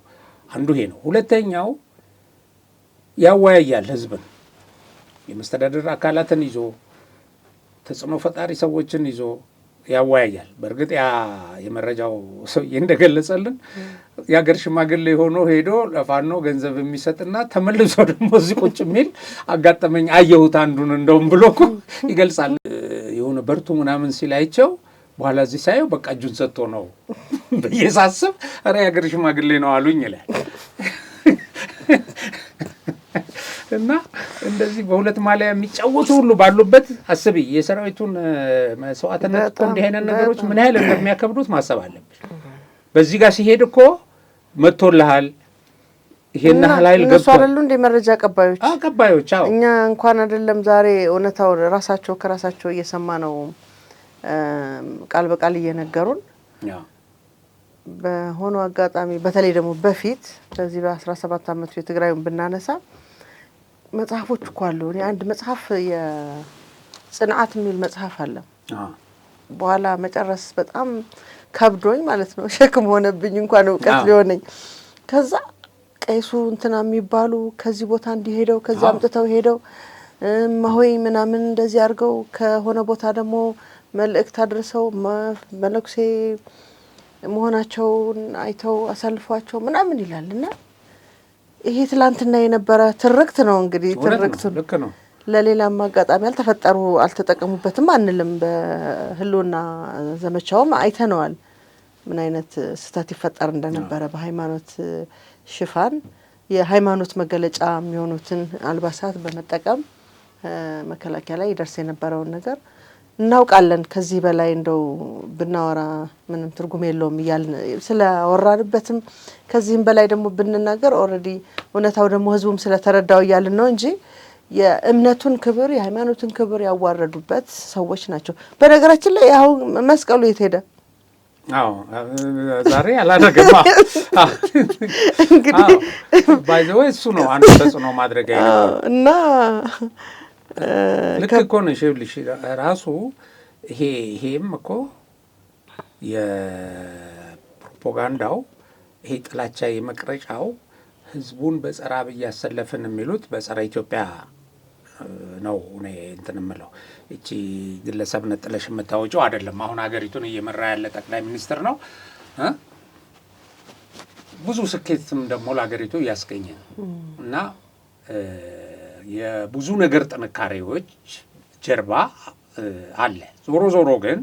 አንዱ ይሄ ነው። ሁለተኛው ያወያያል ህዝብን የመስተዳድር አካላትን ይዞ ተጽዕኖ ፈጣሪ ሰዎችን ይዞ ያወያያል። በእርግጥ ያ የመረጃው ሰውዬ እንደገለጸልን የአገር ሽማግሌ ሆኖ ሄዶ ለፋኖ ገንዘብ የሚሰጥና ተመልሶ ደግሞ እዚህ ቁጭ የሚል አጋጠመኝ አየሁት አንዱን እንደውም ብሎ እኮ ይገልጻል። የሆነ በርቱ ምናምን ሲላይቸው በኋላ እዚህ ሳየው በቃ እጁን ሰጥቶ ነው ብዬ ሳስብ ኧረ የአገር ሽማግሌ ነው አሉኝ ይላል። እና እንደዚህ በሁለት ማሊያ የሚጫወቱ ሁሉ ባሉበት አስቢ የሰራዊቱን መስዋዕትነት እኮ እንዲህ አይነት ነገሮች ምን ያህል እንደሚያከብዱት ማሰብ አለብሽ። በዚህ ጋር ሲሄድ እኮ መጥቶልሃል ይሄን ኃይል እነሱ አይደሉ እንደ መረጃ አቀባዮች አዎ እኛ እንኳን አይደለም ዛሬ እውነታው ራሳቸው ከራሳቸው እየሰማ ነው ቃል በቃል እየነገሩን በሆነ አጋጣሚ በተለይ ደግሞ በፊት በዚህ በ17 አመቱ የትግራዩን ብናነሳ መጽሐፎች እኮ አሉ። እኔ አንድ መጽሐፍ የጽንዓት የሚል መጽሐፍ አለ። በኋላ መጨረስ በጣም ከብዶኝ ማለት ነው ሸክም ሆነብኝ እንኳን እውቀት ሊሆነኝ። ከዛ ቀይሱ እንትና የሚባሉ ከዚህ ቦታ እንዲሄደው ከዚህ አምጥተው ሄደው ማሆይ ምናምን እንደዚህ አድርገው ከሆነ ቦታ ደግሞ መልእክት አድርሰው መለኩሴ መሆናቸውን አይተው አሳልፏቸው ምናምን ይላልና ይሄ ትላንትና የነበረ ትርክት ነው። እንግዲህ ትርክቱ ልክ ነው። ለሌላም አጋጣሚ አልተፈጠሩ አልተጠቀሙበትም አንልም። በህልውና ዘመቻውም አይተነዋል ምን አይነት ስህተት ይፈጠር እንደነበረ በሃይማኖት ሽፋን የሃይማኖት መገለጫ የሚሆኑትን አልባሳት በመጠቀም መከላከያ ላይ ይደርስ የነበረውን ነገር እናውቃለን። ከዚህ በላይ እንደው ብናወራ ምንም ትርጉም የለውም እያልን ስለወራንበትም ከዚህም በላይ ደግሞ ብንናገር ኦልሬዲ እውነታው ደግሞ ህዝቡም ስለተረዳው እያልን ነው እንጂ የእምነቱን ክብር የሃይማኖትን ክብር ያዋረዱበት ሰዎች ናቸው። በነገራችን ላይ ያው መስቀሉ የት ሄደ? አዎ ዛሬ አላደረገም። እንግዲህ ባይ ዘ ወይ እሱ ነው አንዱ ተጽዕኖ ማድረግ ያለው እና ልክ እኮ ነው ሸብልሽ ራሱ ይሄም እኮ የፕሮፓጋንዳው ይሄ ጥላቻ የመቅረጫው ህዝቡን በጸረ አብይ ያሰለፍን የሚሉት በጸረ ኢትዮጵያ ነው። እኔ እንትን የምለው እቺ ግለሰብ ነጥለሽ የምታወጪው አይደለም። አሁን ሀገሪቱን እየመራ ያለ ጠቅላይ ሚኒስትር ነው። ብዙ ስኬትም ደግሞ ለሀገሪቱ እያስገኘ እና የብዙ ነገር ጥንካሬዎች ጀርባ አለ። ዞሮ ዞሮ ግን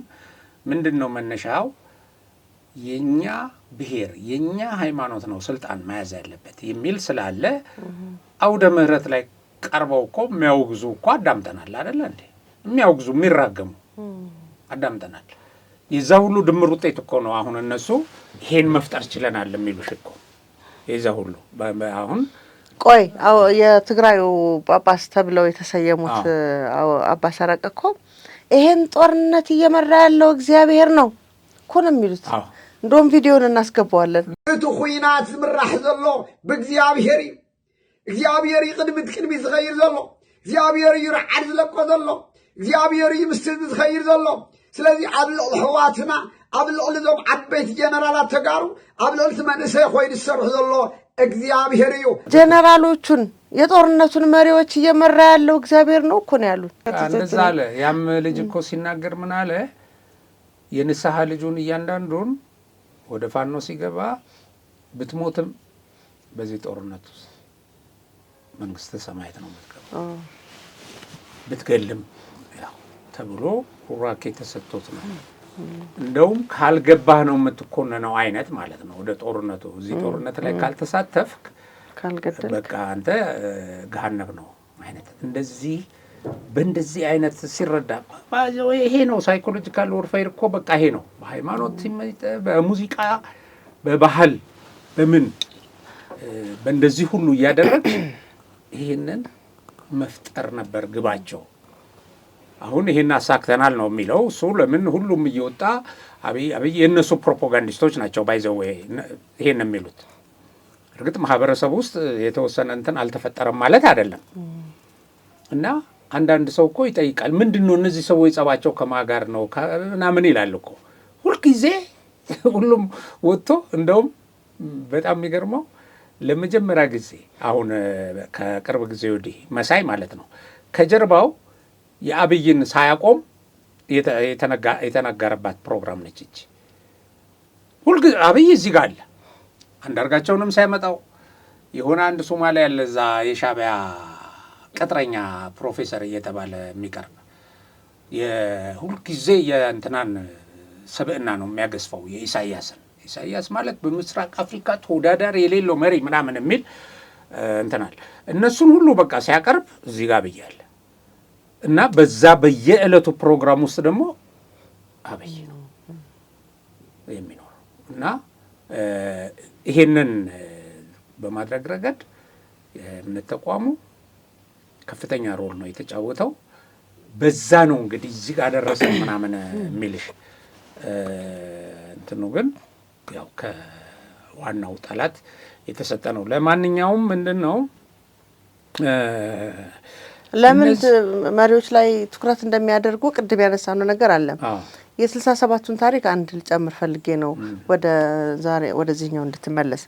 ምንድን ነው መነሻው? የኛ ብሔር የኛ ሃይማኖት ነው ስልጣን መያዝ ያለበት የሚል ስላለ አውደ ምህረት ላይ ቀርበው እኮ የሚያወግዙ እኮ አዳምጠናል አይደለ እንዴ? የሚያወግዙ የሚራገሙ አዳምጠናል። የዛ ሁሉ ድምር ውጤት እኮ ነው አሁን እነሱ ይሄን መፍጠር ችለናል የሚሉሽ እኮ የዛ ሁሉ አሁን ቆይ የትግራዩ ጳጳስ ተብለው የተሰየሙት አባ ሰረቀ እኮ ይሄን ጦርነት እየመራ ያለው እግዚአብሔር ነው እኮ ነው የሚሉት። እንደውም ቪዲዮን እናስገባዋለን። እቲ ኩናት ዝምራሕ ዘሎ ብእግዚአብሔር እዩ። እግዚአብሔር ቅድሚት ዝኸይድ ዘሎ እግዚአብሔር እዩ ርዓድ ዝለቆ ዘሎ እግዚአብሔር እዩ ምስ ህዝቢ ዝኸይድ ዘሎ። ስለዚ ኣብ ልዕሊ ሕዋትና ኣብ ልዕሊ ዞም ዓበይቲ ጀነራላት ተጋሩ ኣብ ልዕሊ እቲ መንእሰይ ኮይኑ ዝሰርሑ ዘሎ እግዚአብሔር እዩ። ጀነራሎቹን የጦርነቱን መሪዎች እየመራ ያለው እግዚአብሔር ነው እኮ ነው ያሉት። እንደዛ አለ። ያም ልጅ እኮ ሲናገር ምን አለ? የንስሐ ልጁን እያንዳንዱን ወደ ፋኖ ሲገባ ብትሞትም በዚህ ጦርነት ውስጥ መንግስተ ሰማያት ነው የምትገባው፣ ብትገልም ያው ተብሎ ቡራኬ ተሰጥቶት ነው። እንደውም ካልገባህ ነው የምትኮነነው አይነት ማለት ነው። ወደ ጦርነቱ እዚህ ጦርነት ላይ ካልተሳተፍክ በቃ አንተ ገሃነም ነው አይነት እንደዚህ በእንደዚህ አይነት ሲረዳ ይሄ ነው ሳይኮሎጂካል ወርፌር እኮ በቃ ይሄ ነው። በሃይማኖት በሙዚቃ በባህል በምን በእንደዚህ ሁሉ እያደረግ ይሄንን መፍጠር ነበር ግባቸው። አሁን ይሄን አሳክተናል ነው የሚለው እሱ። ለምን ሁሉም እየወጣ አብይ የእነሱ ፕሮፓጋንዲስቶች ናቸው ባይዘው ይሄን የሚሉት። እርግጥ ማህበረሰብ ውስጥ የተወሰነ እንትን አልተፈጠረም ማለት አይደለም። እና አንዳንድ ሰው እኮ ይጠይቃል ምንድን ነው እነዚህ ሰዎች ጸባቸው ከማን ጋር ነው ምናምን ይላል እኮ ሁልጊዜ ሁሉም ወጥቶ። እንደውም በጣም የሚገርመው ለመጀመሪያ ጊዜ አሁን ከቅርብ ጊዜ ወዲህ መሳይ ማለት ነው ከጀርባው የአብይን ሳያቆም የተነገረባት ፕሮግራም ነች እቺ። ሁልጊዜ አብይ እዚህ ጋር አለ። አንዳርጋቸውንም ሳይመጣው የሆነ አንድ ሶማሊያ ያለ እዛ የሻዕቢያ ቅጥረኛ ፕሮፌሰር እየተባለ የሚቀርብ የሁልጊዜ የእንትናን ስብዕና ነው የሚያገዝፈው የኢሳያስን። ኢሳያስ ማለት በምስራቅ አፍሪካ ተወዳዳሪ የሌለው መሪ ምናምን የሚል እንትናል። እነሱን ሁሉ በቃ ሲያቀርብ እዚህ ጋር ብያለ እና በዛ በየዕለቱ ፕሮግራም ውስጥ ደግሞ አብይ ነው የሚኖረው እና ይሄንን በማድረግ ረገድ የእምነት ተቋሙ ከፍተኛ ሮል ነው የተጫወተው። በዛ ነው እንግዲህ እዚህ ጋር ደረሰ ምናምን የሚልሽ እንትኑ ግን ያው ከዋናው ጠላት የተሰጠ ነው። ለማንኛውም ምንድን ነው ለምን መሪዎች ላይ ትኩረት እንደሚያደርጉ ቅድም ያነሳነው ነገር አለ። የ67ቱን ታሪክ አንድ ልጨምር ፈልጌ ነው ወደ ዛሬ ወደዚህኛው እንድትመለስ።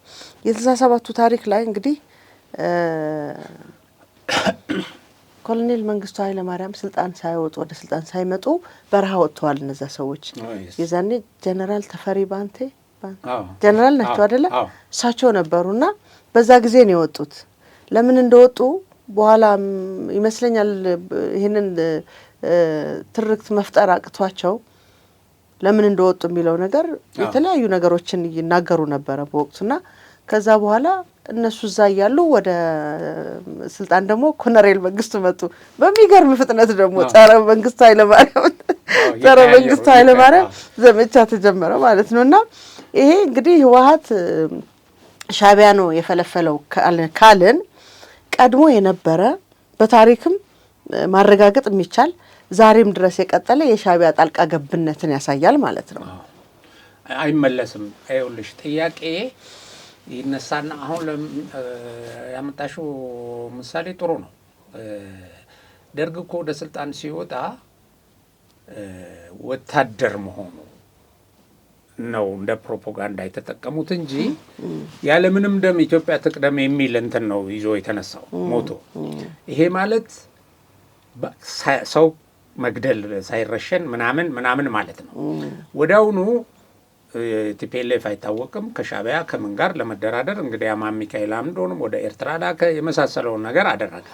የ67ቱ ታሪክ ላይ እንግዲህ ኮሎኔል መንግስቱ ኃይለ ማርያም ስልጣን ሳይወጡ ወደ ስልጣን ሳይመጡ በረሃ ወጥተዋል እነዛ ሰዎች። የዛኔ ጀነራል ተፈሪ ባንቴ ጀነራል ናቸው አይደለ? እሳቸው ነበሩና በዛ ጊዜ ነው የወጡት። ለምን እንደወጡ በኋላ ይመስለኛል ይሄንን ትርክት መፍጠር አቅቷቸው ለምን እንደወጡ የሚለው ነገር የተለያዩ ነገሮችን ይናገሩ ነበረ በወቅቱና ከዛ በኋላ እነሱ እዛ ያሉ ወደ ስልጣን ደግሞ ኮሎኔል መንግስቱ መጡ። በሚገርም ፍጥነት ደግሞ ጸረ መንግስቱ ኃይለ ማርያም ዘመቻ ተጀመረ ማለት ነውና ይሄ እንግዲህ ህወሓት ሻዕቢያ ነው የፈለፈለው ካልን ቀድሞ የነበረ በታሪክም ማረጋገጥ የሚቻል ዛሬም ድረስ የቀጠለ የሻዕቢያ ጣልቃ ገብነትን ያሳያል ማለት ነው። አይመለስም። አይውልሽ ጥያቄ ይነሳና አሁን ያመጣሽው ምሳሌ ጥሩ ነው። ደርግ እኮ ወደ ስልጣን ሲወጣ ወታደር መሆኑ ነው እንደ ፕሮፓጋንዳ የተጠቀሙት እንጂ ያለምንም ደም ኢትዮጵያ ትቅደም የሚል እንትን ነው ይዞ የተነሳው ሞቶ። ይሄ ማለት ሰው መግደል ሳይረሸን ምናምን ማለት ነው። ወዲያውኑ ቲፒኤልኤፍ አይታወቅም ከሻዕቢያ ከምን ጋር ለመደራደር እንግዲህ አማን ሚካኤል አምዶንም ወደ ኤርትራ ላከ፣ የመሳሰለውን ነገር አደረገ።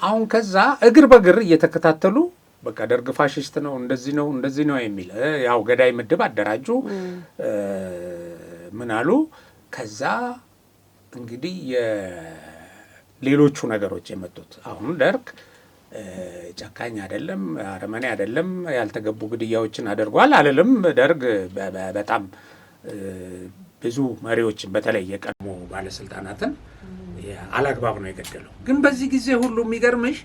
አሁን ከዛ እግር በእግር እየተከታተሉ በቃ ደርግ ፋሽስት ነው እንደዚህ ነው የሚል ያው ገዳይ ምድብ አደራጁ። ምን አሉ? ከዛ እንግዲህ የሌሎቹ ነገሮች የመጡት አሁን ደርግ ጨካኝ አይደለም፣ አረመኔ አይደለም፣ ያልተገቡ ግድያዎችን አድርጓል አለልም። ደርግ በጣም ብዙ መሪዎችን በተለይ የቀድሞ ባለስልጣናትን አላግባብ ነው የገደለው። ግን በዚህ ጊዜ ሁሉ የሚገርምሽ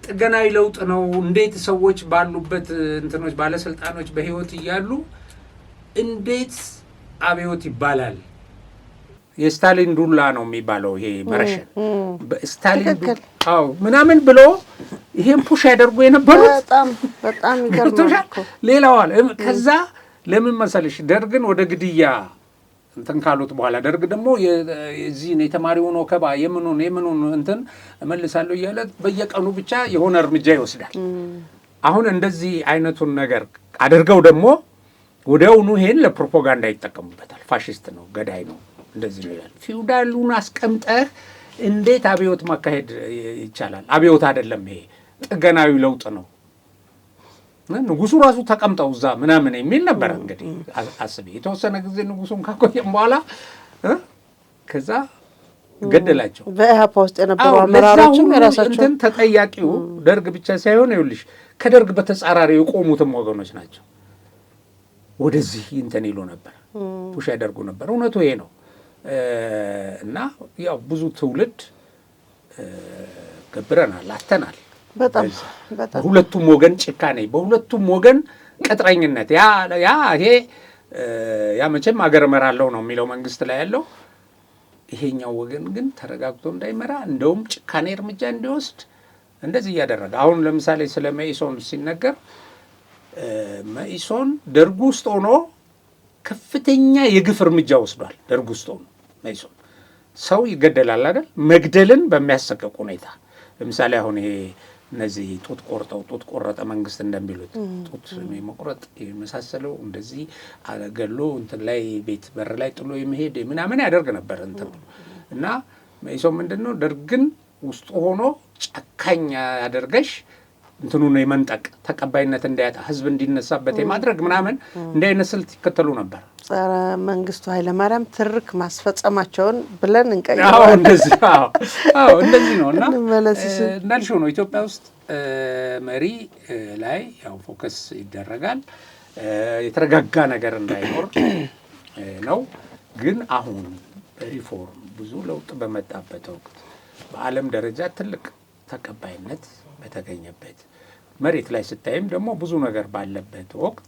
ጥገናዊ ለውጥ ነው። እንዴት ሰዎች ባሉበት እንትኖች ባለስልጣኖች በህይወት እያሉ እንዴት አብዮት ይባላል? የስታሊን ዱላ ነው የሚባለው ይሄ መረሸን በስታሊን ምናምን ብሎ ይሄን ፑሽ ያደርጉ የነበሩት በጣም ይገርማል። ሌላዋል ከዛ ለምን መሰለሽ ደርግን ወደ ግድያ እንትን ካሉት በኋላ ደርግ ደግሞ የዚህን የተማሪውን ወከባ የምኑን እንትን እመልሳለሁ እያለ በየቀኑ ብቻ የሆነ እርምጃ ይወስዳል። አሁን እንደዚህ አይነቱን ነገር አድርገው ደግሞ ወዲያውኑ ይሄን ለፕሮፓጋንዳ ይጠቀሙበታል። ፋሽስት ነው፣ ገዳይ ነው፣ እንደዚህ ነው ይላል። ፊውዳሉን አስቀምጠህ እንዴት አብዮት ማካሄድ ይቻላል? አብዮት አይደለም ይሄ ጥገናዊ ለውጥ ነው። ንጉሱ ራሱ ተቀምጠው እዛ ምናምን የሚል ነበር። እንግዲህ አስቢ የተወሰነ ጊዜ ንጉሱን ካቆየም በኋላ ከዛ ገደላቸው። በኢህአፓ ውስጥ የነበሩ አመራሮችም የራሳቸው እንትን ተጠያቂው ደርግ ብቻ ሳይሆን ይኸውልሽ ከደርግ በተጻራሪ የቆሙትም ወገኖች ናቸው። ወደዚህ እንትን ይሉ ነበር፣ ፑሽ ያደርጉ ነበር። እውነቱ ይሄ ነው። እና ያው ብዙ ትውልድ ገብረናል፣ አተናል። በጣም በሁለቱም ወገን ጭካኔ፣ በሁለቱም ወገን ቅጥረኝነት። ይሄ ያ መቼም አገር እመራለሁ ነው የሚለው መንግስት ላይ ያለው። ይሄኛው ወገን ግን ተረጋግቶ እንዳይመራ እንደውም ጭካኔ እርምጃ እንዲወስድ እንደዚህ እያደረገ አሁን ለምሳሌ ስለ መኢሶን ሲነገር መኢሶን ደርግ ውስጥ ሆኖ ከፍተኛ የግፍ እርምጃ ወስዷል። ደርግ ውስጥ ሆኖ መኢሶን ሰው ይገደላል አይደል? መግደልን በሚያሰቀቅ ሁኔታ ለምሳሌ አሁን ይሄ እነዚህ ጡት ቆረጠ መንግስት እንደሚሉት ጡት መቁረጥ የመሳሰለው እንደዚህ ገሎ እንትን ላይ ቤት በር ላይ ጥሎ የመሄድ ምናምን ያደርግ ነበር እንትን እና መኢሶን ምንድነው ደርግን ውስጡ ሆኖ ጨካኝ ያደርገሽ እንትኑን የመንጠቅ ተቀባይነት እንዳያጣ ህዝብ እንዲነሳበት የማድረግ ምናምን እንደ አይነት ስልት ይከተሉ ነበር። ጸረ መንግስቱ ኃይለማርያም ትርክ ማስፈጸማቸውን ብለን እንቀይራለን። እንደዚህ ነው እና እንዳልሽው ነው ኢትዮጵያ ውስጥ መሪ ላይ ያው ፎከስ ይደረጋል። የተረጋጋ ነገር እንዳይኖር ነው። ግን አሁን ሪፎርም ብዙ ለውጥ በመጣበት ወቅት በዓለም ደረጃ ትልቅ ተቀባይነት በተገኘበት መሬት ላይ ስታይም ደግሞ ብዙ ነገር ባለበት ወቅት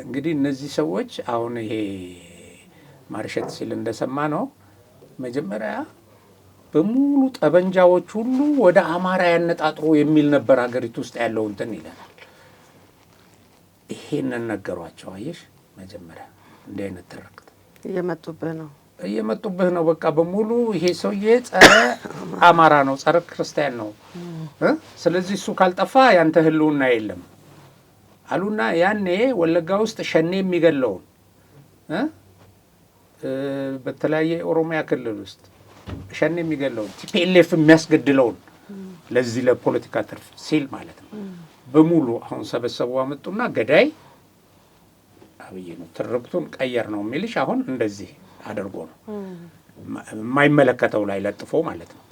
እንግዲህ እነዚህ ሰዎች አሁን ይሄ ማርሸት ሲል እንደሰማ ነው መጀመሪያ በሙሉ ጠበንጃዎች ሁሉ ወደ አማራ ያነጣጥሩ የሚል ነበር ሀገሪቱ ውስጥ ያለው እንትን ይለናል። ይሄንን ነገሯቸው። አየሽ መጀመሪያ እንዲህ አይነት ትርክት እየመጡብህ ነው። በቃ በሙሉ ይሄ ሰውዬ ጸረ አማራ ነው፣ ጸረ ክርስቲያን ነው። ስለዚህ እሱ ካልጠፋ ያንተ ህልውና የለም አሉና ያኔ ወለጋ ውስጥ ሸኔ የሚገለውን በተለያየ ኦሮሚያ ክልል ውስጥ ሸኔ የሚገለውን ቲፒኤልኤፍ የሚያስገድለውን ለዚህ ለፖለቲካ ትርፍ ሲል ማለት ነው በሙሉ አሁን ሰበሰቡ አመጡና ገዳይ አብይ ነው ትርክቱን ቀየር ነው የሚልሽ አሁን እንደዚህ አድርጎ ነው የማይመለከተው ላይ ለጥፎ ማለት ነው።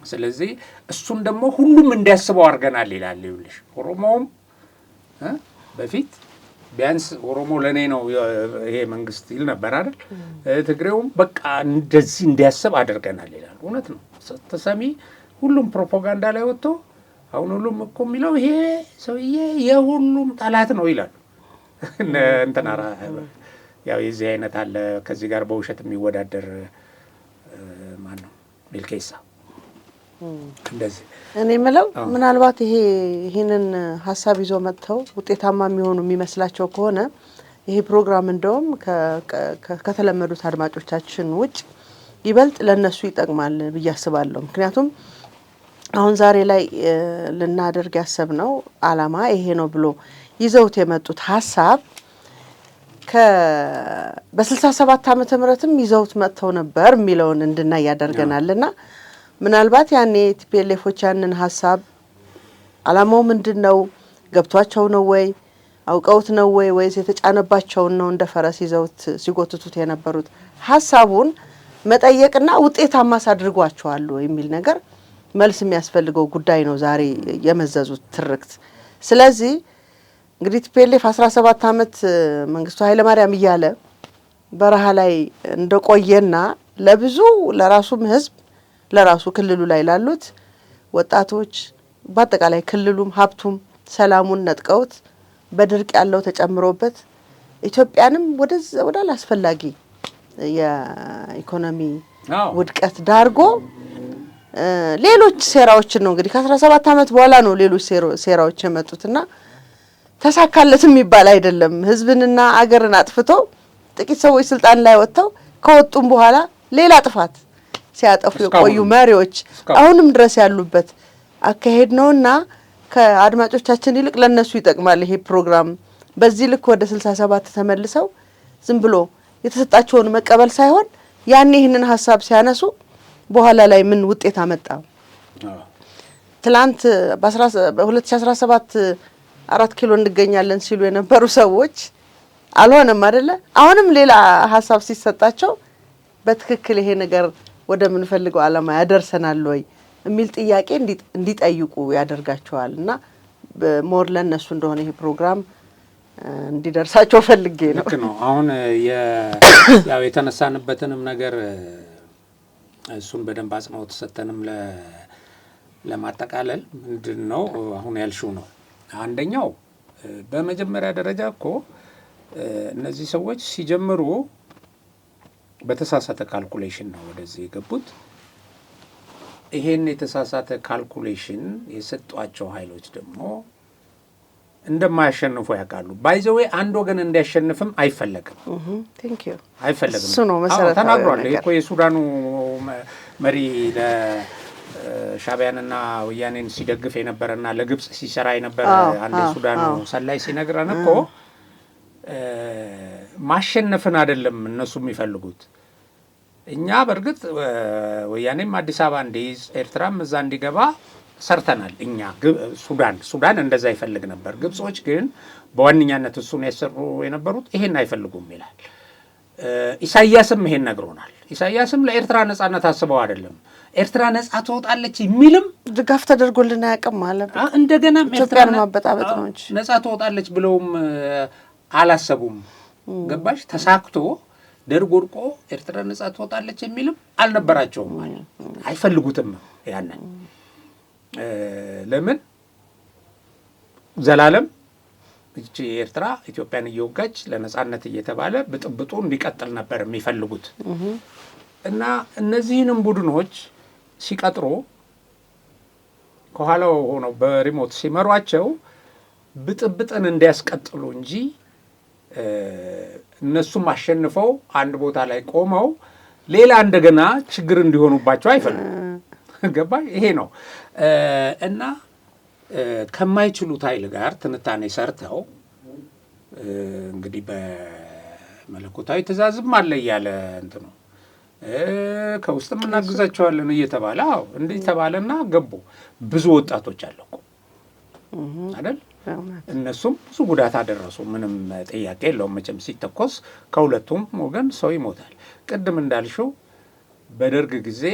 ስለዚህ እሱን ደግሞ ሁሉም እንዲያስበው አድርገናል ይላል። ይኸውልሽ ኦሮሞውም በፊት ቢያንስ ኦሮሞ ለኔ ነው ይሄ መንግስት ይል ነበር አይደል? ትግሬውም በቃ እንደዚህ እንዲያስብ አድርገናል ይላል። እውነት ነው። ተሰሚ ሁሉም ፕሮፓጋንዳ ላይ ወጥቶ አሁን ሁሉም እኮ የሚለው ይሄ ሰውዬ የሁሉም ጠላት ነው ይላል። እንተናራ ያው የዚህ አይነት አለ ከዚህ ጋር በውሸት የሚወዳደር ማን ነው ሚልኬሳ እንደዚህ እኔ የምለው ምናልባት ይሄንን ሀሳብ ይዞ መጥተው ውጤታማ የሚሆኑ የሚመስላቸው ከሆነ ይሄ ፕሮግራም እንደውም ከተለመዱት አድማጮቻችን ውጭ ይበልጥ ለነሱ ይጠቅማል ብዬ አስባለሁ። ምክንያቱም አሁን ዛሬ ላይ ልናደርግ ያሰብነው አላማ ይሄ ነው ብሎ ይዘውት የመጡት ሀሳብ በ67 ዓመተ ምህረትም ይዘውት መጥተው ነበር የሚለውን እንድናይ ያደርገናልና ምናልባት ያኔ ቲፒኤልኤፎች ያንን ሀሳብ አላማው ምንድነው ገብቷቸው ነው ወይ አውቀውት ነው ወይስ የተጫነባቸውን ነው እንደ ፈረስ ይዘውት ሲጎትቱት የነበሩት ሀሳቡን መጠየቅና ውጤታማ አድርጓቸዋል የሚል ነገር መልስ የሚያስፈልገው ጉዳይ ነው ዛሬ የመዘዙት ትርክት። ስለዚህ እንግዲህ ቲፒኤልኤፍ 17 ዓመት መንግስቱ ኃይለማርያም እያለ በረሃ ላይ እንደቆየና ለብዙ ለራሱም ህዝብ ለራሱ ክልሉ ላይ ላሉት ወጣቶች በአጠቃላይ ክልሉም ሀብቱም ሰላሙን ነጥቀውት በድርቅ ያለው ተጨምሮበት ኢትዮጵያንም ወደ አላስፈላጊ የኢኮኖሚ ውድቀት ዳርጎ ሌሎች ሴራዎችን ነው እንግዲህ ከ17 ዓመት በኋላ ነው ሌሎች ሴራዎች የመጡትና ተሳካለት የሚባል አይደለም። ህዝብንና አገርን አጥፍቶ ጥቂት ሰዎች ስልጣን ላይ ወጥተው ከወጡም በኋላ ሌላ ጥፋት ሲያጠፉ የቆዩ መሪዎች አሁንም ድረስ ያሉበት አካሄድ ነውና ከአድማጮቻችን ይልቅ ለነሱ ይጠቅማል ይሄ ፕሮግራም። በዚህ ልክ ወደ 67 ተመልሰው ዝም ብሎ የተሰጣቸውን መቀበል ሳይሆን ያኔ ይህንን ሀሳብ ሲያነሱ በኋላ ላይ ምን ውጤት አመጣ? ትላንት በ2017 4 ኪሎ እንገኛለን ሲሉ የነበሩ ሰዎች አልሆነም አይደለ? አሁንም ሌላ ሀሳብ ሲሰጣቸው በትክክል ይሄ ነገር ወደ ምን ፈልገው ዓላማ ያደርሰናል ወይ የሚል ጥያቄ እንዲጠይቁ ያደርጋቸዋል። እና ሞር ለነሱ እንደሆነ ይሄ ፕሮግራም እንዲደርሳቸው ፈልጌ ነው። ልክ ነው። አሁን ያው የተነሳንበትንም ነገር እሱን በደንብ አጽንኦት ሰተንም ለማጠቃለል ምንድነው አሁን ያልሽው ነው። አንደኛው በመጀመሪያ ደረጃ እኮ እነዚህ ሰዎች ሲጀምሩ በተሳሳተ ካልኩሌሽን ነው ወደዚህ የገቡት። ይሄን የተሳሳተ ካልኩሌሽን የሰጧቸው ኃይሎች ደግሞ እንደማያሸንፉ ያውቃሉ። ባይዘዌ አንድ ወገን እንዲያሸንፍም አይፈለግም። አይፈለግም እሱ ነው መሰረታዊ ተናግሯል እኮ የሱዳኑ መሪ ለሻዕቢያንና ወያኔን ሲደግፍ የነበረና ለግብጽ ሲሰራ የነበረ አንድ የሱዳኑ ሰላይ ሲነግረን እኮ ማሸነፍን አይደለም እነሱ የሚፈልጉት። እኛ በእርግጥ ወያኔም አዲስ አበባ እንዲይዝ ኤርትራም እዛ እንዲገባ ሰርተናል። እኛ ሱዳን እንደዛ ይፈልግ ነበር። ግብጾች ግን በዋነኛነት እሱን ያሰሩ የነበሩት ይሄን አይፈልጉም ይላል። ኢሳያስም ይሄን ነግሮናል። ኢሳያስም ለኤርትራ ነጻነት አስበው አይደለም ኤርትራ ነጻ ትወጣለች የሚልም ድጋፍ ተደርጎልን አያውቅም ማለት እንደገናም ኢትዮጵያን ማበጣበጥ ነው እንጂ ነጻ ትወጣለች ብለውም አላሰቡም። ገባሽ? ተሳክቶ ደርግ ወድቆ ኤርትራ ነጻ ትወጣለች የሚልም አልነበራቸውም ማለት አይፈልጉትም። ያንን ለምን ዘላለም እቺ ኤርትራ ኢትዮጵያን እየወጋች ለነጻነት እየተባለ ብጥብጡ እንዲቀጥል ነበር የሚፈልጉት። እና እነዚህንም ቡድኖች ሲቀጥሩ ከኋላው ሆነው በሪሞት ሲመሯቸው ብጥብጥን እንዲያስቀጥሉ እንጂ እነሱም አሸንፈው አንድ ቦታ ላይ ቆመው ሌላ እንደገና ችግር እንዲሆኑባቸው አይፈልጉም። ገባሽ? ይሄ ነው እና ከማይችሉት ኃይል ጋር ትንታኔ ሰርተው እንግዲህ በመለኮታዊ ትእዛዝም አለ እያለ እንትኑ ከውስጥም እናግዛቸዋለን እየተባለ እንዲህ ተባለና ገቡ። ብዙ ወጣቶች አለቁ አይደል? እነሱም ብዙ ጉዳት አደረሱ። ምንም ጥያቄ የለውም። መቼም ሲተኮስ ከሁለቱም ወገን ሰው ይሞታል። ቅድም እንዳልሽው በደርግ ጊዜ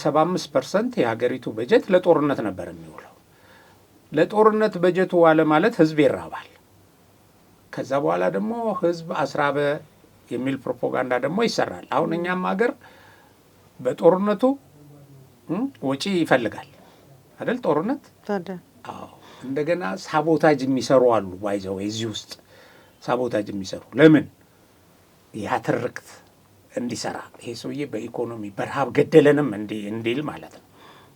75% የሀገሪቱ በጀት ለጦርነት ነበር የሚውለው። ለጦርነት በጀቱ ዋለ ማለት ህዝብ ይራባል። ከዛ በኋላ ደግሞ ህዝብ አስራበ የሚል ፕሮፓጋንዳ ደግሞ ይሰራል። አሁን እኛም ሀገር በጦርነቱ ወጪ ይፈልጋል አይደል? ጦርነት አዎ። እንደገና ሳቦታጅ የሚሰሩ አሉ። ባይዘው እዚህ ውስጥ ሳቦታጅ የሚሰሩ ለምን ያትርክት እንዲሰራ ይሄ ሰውዬ በኢኮኖሚ በረሃብ ገደለንም እንዲል ማለት ነው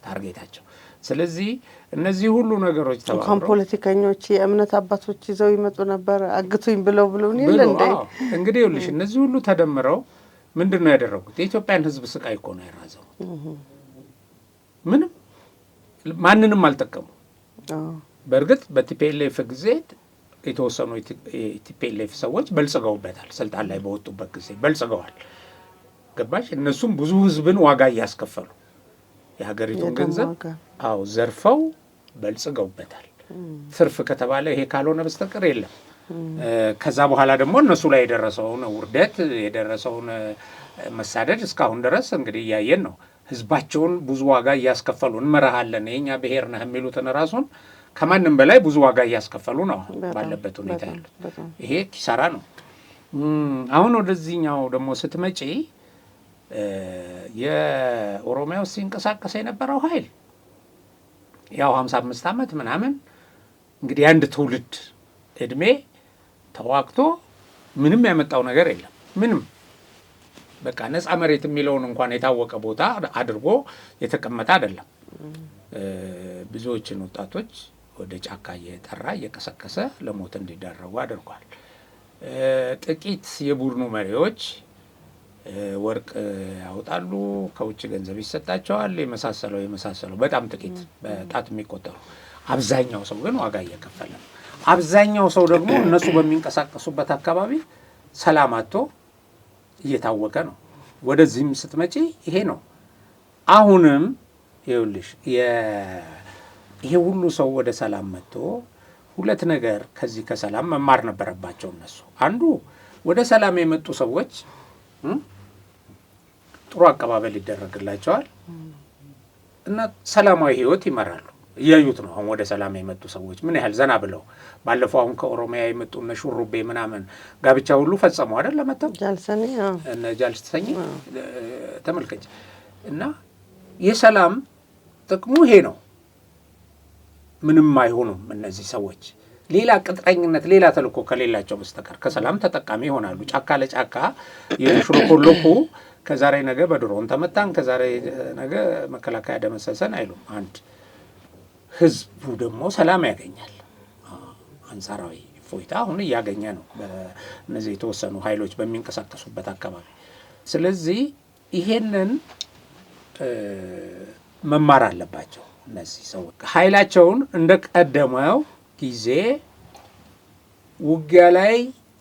ታርጌታቸው። ስለዚህ እነዚህ ሁሉ ነገሮች ተባብረው ፖለቲከኞች የእምነት አባቶች ይዘው ይመጡ ነበር አግቱኝ ብለው ይል እንደ እንግዲህ ይኸውልሽ እነዚህ ሁሉ ተደምረው ምንድን ነው ያደረጉት? የኢትዮጵያን ህዝብ ስቃይ እኮ ነው ያራዘሙት። ምንም ማንንም አልጠቀሙ። በእርግጥ በቲፒኤልኤፍ ጊዜ የተወሰኑ የቲፒኤልኤፍ ሰዎች በልጽገውበታል። ስልጣን ላይ በወጡበት ጊዜ በልጽገዋል። ገባሽ? እነሱም ብዙ ህዝብን ዋጋ እያስከፈሉ የሀገሪቱን ገንዘብ ዘርፈው በልጽገውበታል። ትርፍ ከተባለ ይሄ ካልሆነ በስተቀር የለም። ከዛ በኋላ ደግሞ እነሱ ላይ የደረሰውን ውርደት የደረሰውን መሳደድ እስካሁን ድረስ እንግዲህ እያየን ነው። ህዝባቸውን ብዙ ዋጋ እያስከፈሉ እንመራሃለን የኛ ብሔር ነህ የሚሉትን ራሱን ከማንም በላይ ብዙ ዋጋ እያስከፈሉ ነው ባለበት ሁኔታ ያሉት። ይሄ ኪሳራ ነው። አሁን ወደዚህኛው ደግሞ ስትመጪ የኦሮሚያ ውስጥ ሲንቀሳቀስ የነበረው ኃይል ያው 55 ዓመት ምናምን እንግዲህ አንድ ትውልድ እድሜ ተዋግቶ ምንም ያመጣው ነገር የለም። ምንም በቃ ነፃ መሬት የሚለውን እንኳን የታወቀ ቦታ አድርጎ የተቀመጠ አይደለም። ብዙዎችን ወጣቶች ወደ ጫካ እየጠራ እየቀሰቀሰ ለሞት እንዲዳረጉ አድርጓል። ጥቂት የቡድኑ መሪዎች ወርቅ ያወጣሉ፣ ከውጭ ገንዘብ ይሰጣቸዋል፣ የመሳሰለው በጣም ጥቂት በጣት የሚቆጠሩ። አብዛኛው ሰው ግን ዋጋ እየከፈለ ነው። አብዛኛው ሰው ደግሞ እነሱ በሚንቀሳቀሱበት አካባቢ ሰላም አጥቶ እየታወቀ ነው። ወደዚህም ስትመጪ ይሄ ነው። አሁንም ይኸውልሽ ይሄ ሁሉ ሰው ወደ ሰላም መጥቶ ሁለት ነገር ከዚህ ከሰላም መማር ነበረባቸው እነሱ። አንዱ ወደ ሰላም የመጡ ሰዎች ጥሩ አቀባበል ይደረግላቸዋል እና ሰላማዊ ህይወት ይመራሉ። እያዩት ነው አሁን ወደ ሰላም የመጡ ሰዎች ምን ያህል ዘና ብለው። ባለፈው አሁን ከኦሮሚያ የመጡ እነ ሹሩቤ ምናምን ጋብቻ ሁሉ ፈጸሙ አይደል? ለመጣው ጃልሰኒ እነ ጃልሰኒ ተመልከች። እና የሰላም ጥቅሙ ይሄ ነው። ምንም አይሆኑም እነዚህ ሰዎች ሌላ ቅጥረኝነት ሌላ ተልእኮ ከሌላቸው በስተቀር ከሰላም ተጠቃሚ ይሆናሉ። ጫካ ለጫካ የሽሮኮሎኩ ከዛሬ ነገ በድሮን ተመታን ከዛሬ ነገ መከላከያ ደመሰሰን አይሉም። አንድ ህዝቡ ደግሞ ሰላም ያገኛል። አንጻራዊ ፎይታ አሁን እያገኘ ነው በእነዚህ የተወሰኑ ኃይሎች በሚንቀሳቀሱበት አካባቢ። ስለዚህ ይሄንን መማር አለባቸው እነዚህ ሰዎች። ኃይላቸውን እንደቀደመው ጊዜ ውጊያ ላይ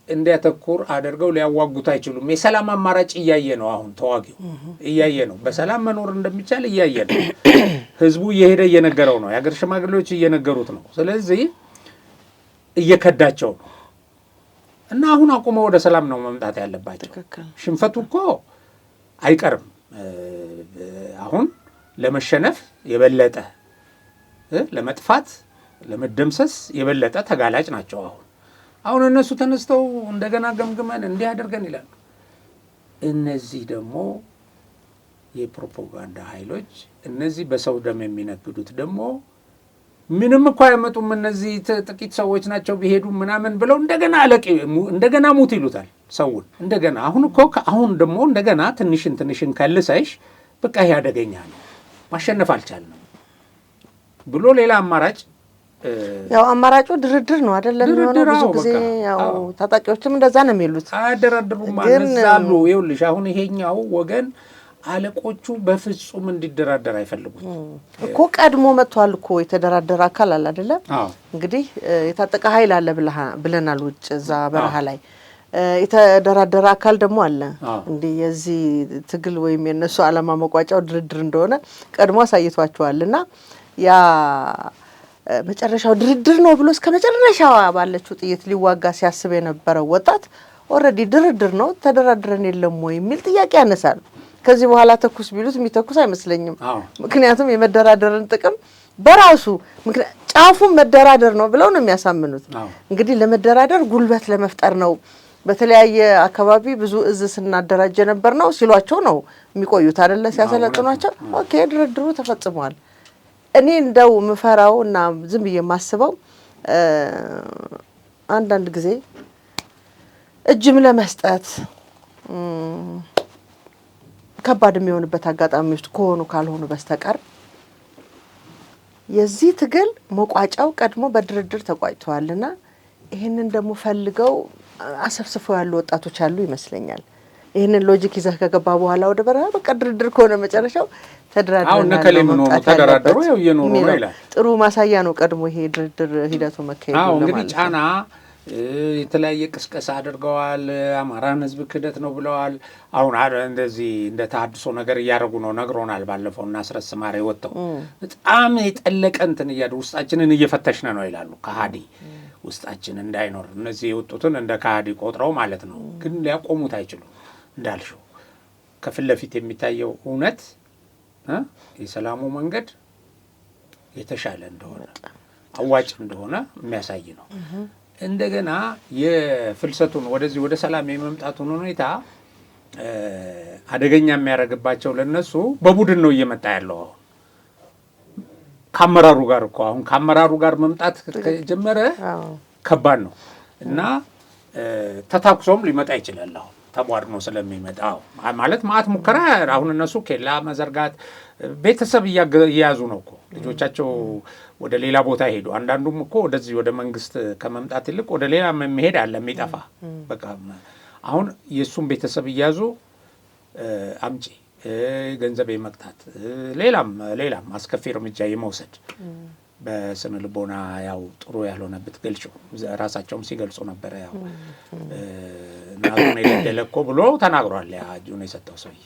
እንዲያተኩር አድርገው ሊያዋጉት አይችሉም። የሰላም አማራጭ እያየ ነው። አሁን ተዋጊው እያየ ነው። በሰላም መኖር እንደሚቻል እያየ ነው። ህዝቡ እየሄደ እየነገረው ነው። የሀገር ሽማግሌዎች እየነገሩት ነው። ስለዚህ እየከዳቸው ነው እና አሁን አቁመው ወደ ሰላም ነው መምጣት ያለባቸው። ሽንፈቱ እኮ አይቀርም። አሁን ለመሸነፍ የበለጠ ለመጥፋት ለመደምሰስ የበለጠ ተጋላጭ ናቸው። አሁን እነሱ ተነስተው እንደገና ገምግመን እንዲህ አድርገን ይላሉ። እነዚህ ደግሞ የፕሮፓጋንዳ ኃይሎች እነዚህ በሰው ደም የሚነግዱት ደግሞ ምንም እኮ አይመጡም። እነዚህ ጥቂት ሰዎች ናቸው ቢሄዱ ምናምን ብለው እንደገና ሙት ይሉታል ሰውን እንደገና። አሁን እኮ አሁን ደግሞ እንደገና ትንሽን ከልሰሽ በቃ ይሄ አደገኛ ነው ማሸነፍ አልቻልንም ብሎ ሌላ አማራጭ ያው አማራጩ ድርድር ነው አይደለም? ብዙ ጊዜ ያው ታጣቂዎችም እንደዛ ነው የሚሉት። አደረድሩም ማንዛሉ ይኸውልሽ አሁን ይሄኛው ወገን አለቆቹ በፍጹም እንዲደራደር አይፈልጉም እኮ። ቀድሞ መጥቷል እኮ የተደራደረ አካል አለ አይደለም? እንግዲህ የታጠቀ ኃይል አለ ብለናል ውጭ እዛ በረሃ ላይ የተደራደረ አካል ደግሞ አለ። እንዲህ የዚህ ትግል ወይም የነሱ ዓላማ መቋጫው ድርድር እንደሆነ ቀድሞ አሳይቷቸዋልና ያ መጨረሻው ድርድር ነው ብሎ እስከ መጨረሻው ባለችው ጥይት ሊዋጋ ሲያስብ የነበረው ወጣት ኦልሬዲ ድርድር ነው ተደራድረን የለም ወይ የሚል ጥያቄ ያነሳል። ከዚህ በኋላ ተኩስ ቢሉት የሚተኩስ አይመስለኝም። ምክንያቱም የመደራደርን ጥቅም በራሱ ጫፉን መደራደር ነው ብለው ነው የሚያሳምኑት። እንግዲህ ለመደራደር ጉልበት ለመፍጠር ነው። በተለያየ አካባቢ ብዙ እዝ ስናደራጀ ነበር ነው ሲሏቸው ነው የሚቆዩት አይደለ? ሲያሰለጥኗቸው ኦኬ ድርድሩ ተፈጽሟል። እኔ እንደው ምፈራው እና ዝም ብዬ የማስበው አንዳንድ ጊዜ እጅም ለመስጠት ከባድ የሚሆንበት አጋጣሚዎች ከሆኑ ካልሆኑ በስተቀር የዚህ ትግል መቋጫው ቀድሞ በድርድር ተቋጭቷልና ይሄንን ደግሞ ፈልገው አሰብስፈው ያሉ ወጣቶች አሉ ይመስለኛል። ይሄንን ሎጂክ ይዘህ ከገባ በኋላ ወደ በረሃ በቃ ድርድር ከሆነ መጨረሻው ተደራድረው ያው እየኖሩ ነው ይላል። ጥሩ ማሳያ ነው ቀድሞ ይሄ ድርድር ሂደቱ መካሄዱ። እንግዲህ ጫና የተለያየ ቅስቀሳ አድርገዋል። አማራን ህዝብ ክደት ነው ብለዋል። አሁን እንደዚህ እንደ ተሐድሶ ነገር እያደረጉ ነው ነግሮናል። ባለፈው እና አስረስ ማሬ ወጥተው በጣም የጠለቀ እንትን ውስጣችንን እየፈተሽነ ነው ይላሉ። ከሃዲ ውስጣችን እንዳይኖር እነዚህ የወጡትን እንደ ከሃዲ ቆጥረው ማለት ነው። ግን ሊያቆሙት አይችሉም። እንዳልሽው ከፊት ለፊት የሚታየው እውነት የሰላሙ መንገድ የተሻለ እንደሆነ አዋጭ እንደሆነ የሚያሳይ ነው። እንደገና የፍልሰቱን ወደዚህ ወደ ሰላም የመምጣቱን ሁኔታ አደገኛ የሚያደርግባቸው ለነሱ በቡድን ነው እየመጣ ያለው። ከአመራሩ ጋር እኮ አሁን ከአመራሩ ጋር መምጣት ከጀመረ ከባድ ነው እና ተታኩሶም ሊመጣ ይችላል። አሁን ተቧድኖ ስለሚመጣ ማለት ማአት ሙከራ አሁን እነሱ ኬላ መዘርጋት ቤተሰብ እያያዙ ነው እኮ ልጆቻቸው ወደ ሌላ ቦታ ይሄዱ። አንዳንዱም እኮ ወደዚህ ወደ መንግስት ከመምጣት ይልቅ ወደ ሌላ መሄድ አለ የሚጠፋ በቃ አሁን የእሱም ቤተሰብ እያዙ አምጪ ገንዘብ የመቅጣት ሌላም አስከፊ እርምጃ የመውሰድ በስነ ልቦና ያው ጥሩ ያልሆነ ብትገልጪው ራሳቸውም ሲገልጹ ነበረ። ያው እናቱን የገደለ እኮ ብሎ ተናግሯል። ያ እጁን የሰጠው ሰውዬ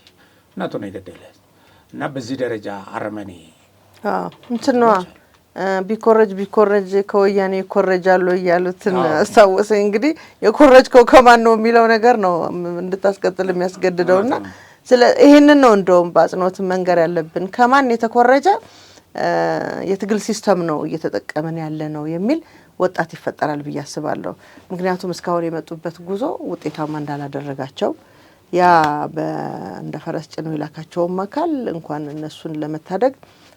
እናቱን የገደለ እና በዚህ ደረጃ አረመኔ እንትን ነው። ቢኮረጅ ከወያኔ ይኮረጃሉ እያሉትን አስታወሰኝ። እንግዲህ የኮረጅከው ከማን ነው የሚለው ነገር ነው እንድታስቀጥል የሚያስገድደውና ይሄንን ነው እንደውም በአጽንኦት መንገር ያለብን። ከማን የተኮረጀ የትግል ሲስተም ነው እየተጠቀመን ያለ ነው የሚል ወጣት ይፈጠራል ብዬ አስባለሁ። ምክንያቱም እስካሁን የመጡበት ጉዞ ውጤታማ እንዳላደረጋቸው ያ እንደ ፈረስ ጭኖ ይላካቸውም አካል እንኳን እነሱን ለመታደግ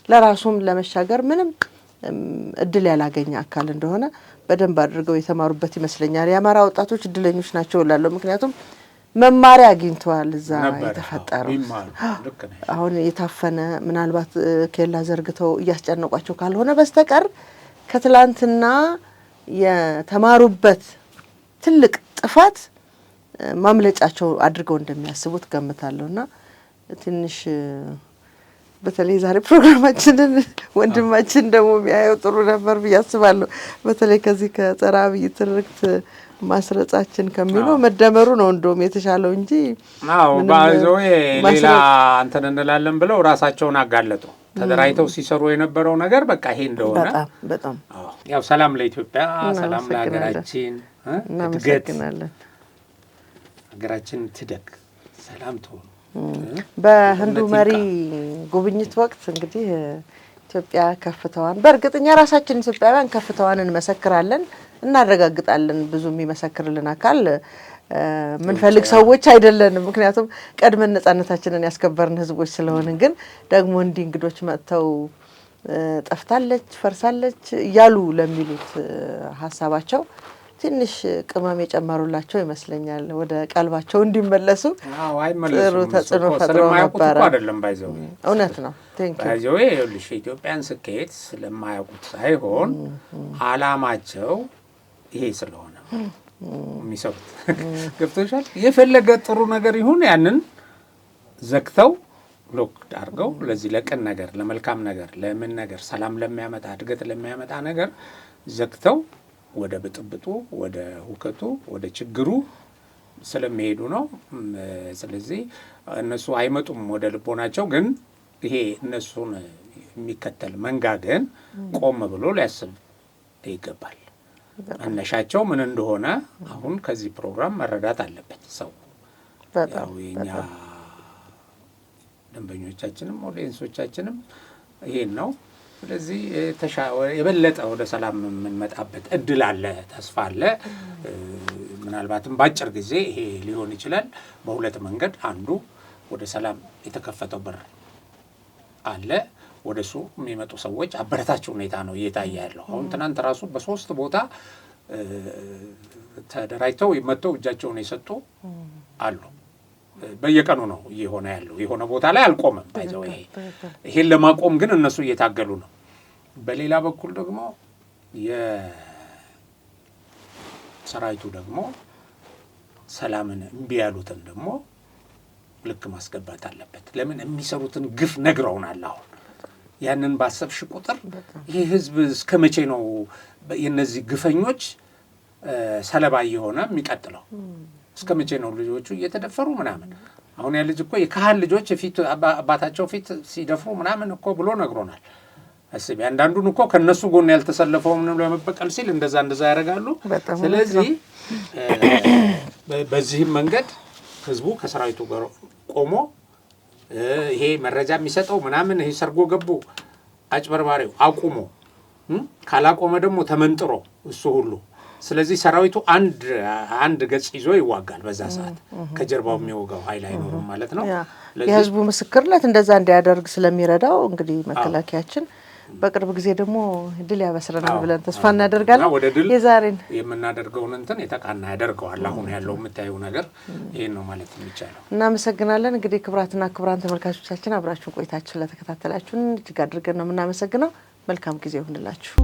ለራሱም ለመሻገር ምንም እድል ያላገኘ አካል እንደሆነ በደንብ አድርገው የተማሩበት ይመስለኛል። የአማራ ወጣቶች እድለኞች ናቸው እላለሁ። ምክንያቱም መማሪያ አግኝተዋል እዛ የተፈጠረው። አሁን የታፈነ ምናልባት ኬላ ዘርግተው እያስጨነቋቸው ካልሆነ በስተቀር ከትላንትና የተማሩበት ትልቅ ጥፋት ማምለጫቸው አድርገው እንደሚያስቡት ገምታለሁና ትንሽ በተለይ ዛሬ ፕሮግራማችንን ወንድማችን ደግሞ ቢያየው ጥሩ ነበር ብዬ አስባለሁ። በተለይ ከዚህ ከጸረ አብይ ትርክት ማስረጻችን ከሚለው መደመሩ ነው እንደውም የተሻለው እንጂ ባይዘው ሌላ እንትን እንላለን ብለው ራሳቸውን አጋለጡ። ተደራይተው ሲሰሩ የነበረው ነገር በቃ ይሄ እንደሆነ በጣም ያው ሰላም ለኢትዮጵያ፣ ሰላም ለሀገራችን፣ እናመሰግናለን። ሀገራችን ትደግ፣ ሰላም ትሆን። በህንዱ መሪ ጉብኝት ወቅት እንግዲህ ኢትዮጵያ ከፍታዋን በእርግጠኛ ራሳችን ኢትዮጵያውያን ከፍታዋን እንመሰክራለን፣ እናረጋግጣለን። ብዙ የሚመሰክርልን አካል ምንፈልግ ሰዎች አይደለንም። ምክንያቱም ቀድመን ነጻነታችንን ያስከበርን ህዝቦች ስለሆንን። ግን ደግሞ እንዲህ እንግዶች መጥተው ጠፍታለች፣ ፈርሳለች እያሉ ለሚሉት ሀሳባቸው ትንሽ ቅመም የጨመሩላቸው ይመስለኛል። ወደ ቀልባቸው እንዲመለሱ ጥሩ ተጽዕኖ ፈጥረው ነበር። አይደለም ባይዘው እውነት ነው። ባይዘው ይኸውልሽ የኢትዮጵያን ስኬት ስለማያውቁት ሳይሆን አላማቸው ይሄ ስለሆነ የሚሰሩት ገብቶሻል። የፈለገ ጥሩ ነገር ይሁን ያንን ዘግተው ሎክ አድርገው ለዚህ ለቅን ነገር፣ ለመልካም ነገር፣ ለምን ነገር፣ ሰላም ለሚያመጣ እድገት ለሚያመጣ ነገር ዘግተው ወደ ብጥብጡ፣ ወደ ሁከቱ፣ ወደ ችግሩ ስለሚሄዱ ነው። ስለዚህ እነሱ አይመጡም ወደ ልቦናቸው። ግን ይሄ እነሱን የሚከተል መንጋ ግን ቆም ብሎ ሊያስብ ይገባል። መነሻቸው ምን እንደሆነ አሁን ከዚህ ፕሮግራም መረዳት አለበት ሰው። ያው የኛ ደንበኞቻችንም ኦዲየንሶቻችንም ይሄን ነው። ስለዚህ የበለጠ ወደ ሰላም የምንመጣበት እድል አለ፣ ተስፋ አለ። ምናልባትም በአጭር ጊዜ ይሄ ሊሆን ይችላል በሁለት መንገድ። አንዱ ወደ ሰላም የተከፈተው በር አለ። ወደ እሱ የሚመጡ ሰዎች አበረታች ሁኔታ ነው እየታየ ያለው። አሁን ትናንት ራሱ በ3 ቦታ ተደራጅተው መጥተው እጃቸውን የሰጡ አሉ። በየቀኑ ነው እየሆነ ያለው። የሆነ ቦታ ላይ አልቆመም። ባይዘው ይሄን ለማቆም ግን እነሱ እየታገሉ ነው። በሌላ በኩል ደግሞ የሰራዊቱ ደግሞ ሰላምን እምቢ ያሉትን ደግሞ ልክ ማስገባት አለበት። ለምን የሚሰሩትን ግፍ ነግረውናል። አሁን ያንን ባሰብሽ ቁጥር ይሄ ህዝብ እስከ መቼ ነው የነዚህ ግፈኞች ሰለባ የሆነ የሚቀጥለው? እስከ መቼ ነው ልጆቹ እየተደፈሩ ምናምን? አሁን ያ ልጅ እኮ የካህን ልጆች ፊት አባታቸው ፊት ሲደፍሩ ምናምን እኮ ብሎ ነግሮናል። አስቢ፣ አንዳንዱን እኮ ከነሱ ጎን ያልተሰለፈው ምንም ለመበቀል ሲል እንደዛ ያደርጋሉ። ስለዚህ በዚህም መንገድ ህዝቡ ከሰራዊቱ ጋር ቆሞ ይሄ መረጃ የሚሰጠው ምናምን ይሄ ሰርጎ ገቡ አጭበርባሪው አቁሞ ካላቆመ ደግሞ ተመንጥሮ እሱ ሁሉ። ስለዚህ ሰራዊቱ አንድ ገጽ ይዞ ይዋጋል። በዛ ሰዓት ከጀርባው የሚወጋው ኃይል አይኖርም ማለት ነው። የህዝቡ ምስክርነት እንደዛ እንዲያደርግ ስለሚረዳው እንግዲህ መከላከያችን በቅርብ ጊዜ ደግሞ ድል ያበስረናል ብለን ተስፋ እናደርጋለን። ወደ ድል የዛሬን የምናደርገውን እንትን የተቃና ያደርገዋል። አሁን ያለው የምታየው ነገር ይሄን ነው ማለት የሚቻለው። እናመሰግናለን። እንግዲህ ክቡራትና ክቡራን ተመልካቾቻችን አብራችሁ ቆይታችሁ ለተከታተላችሁን እጅግ አድርገን ነው የምናመሰግነው። መልካም ጊዜ ይሁንላችሁ።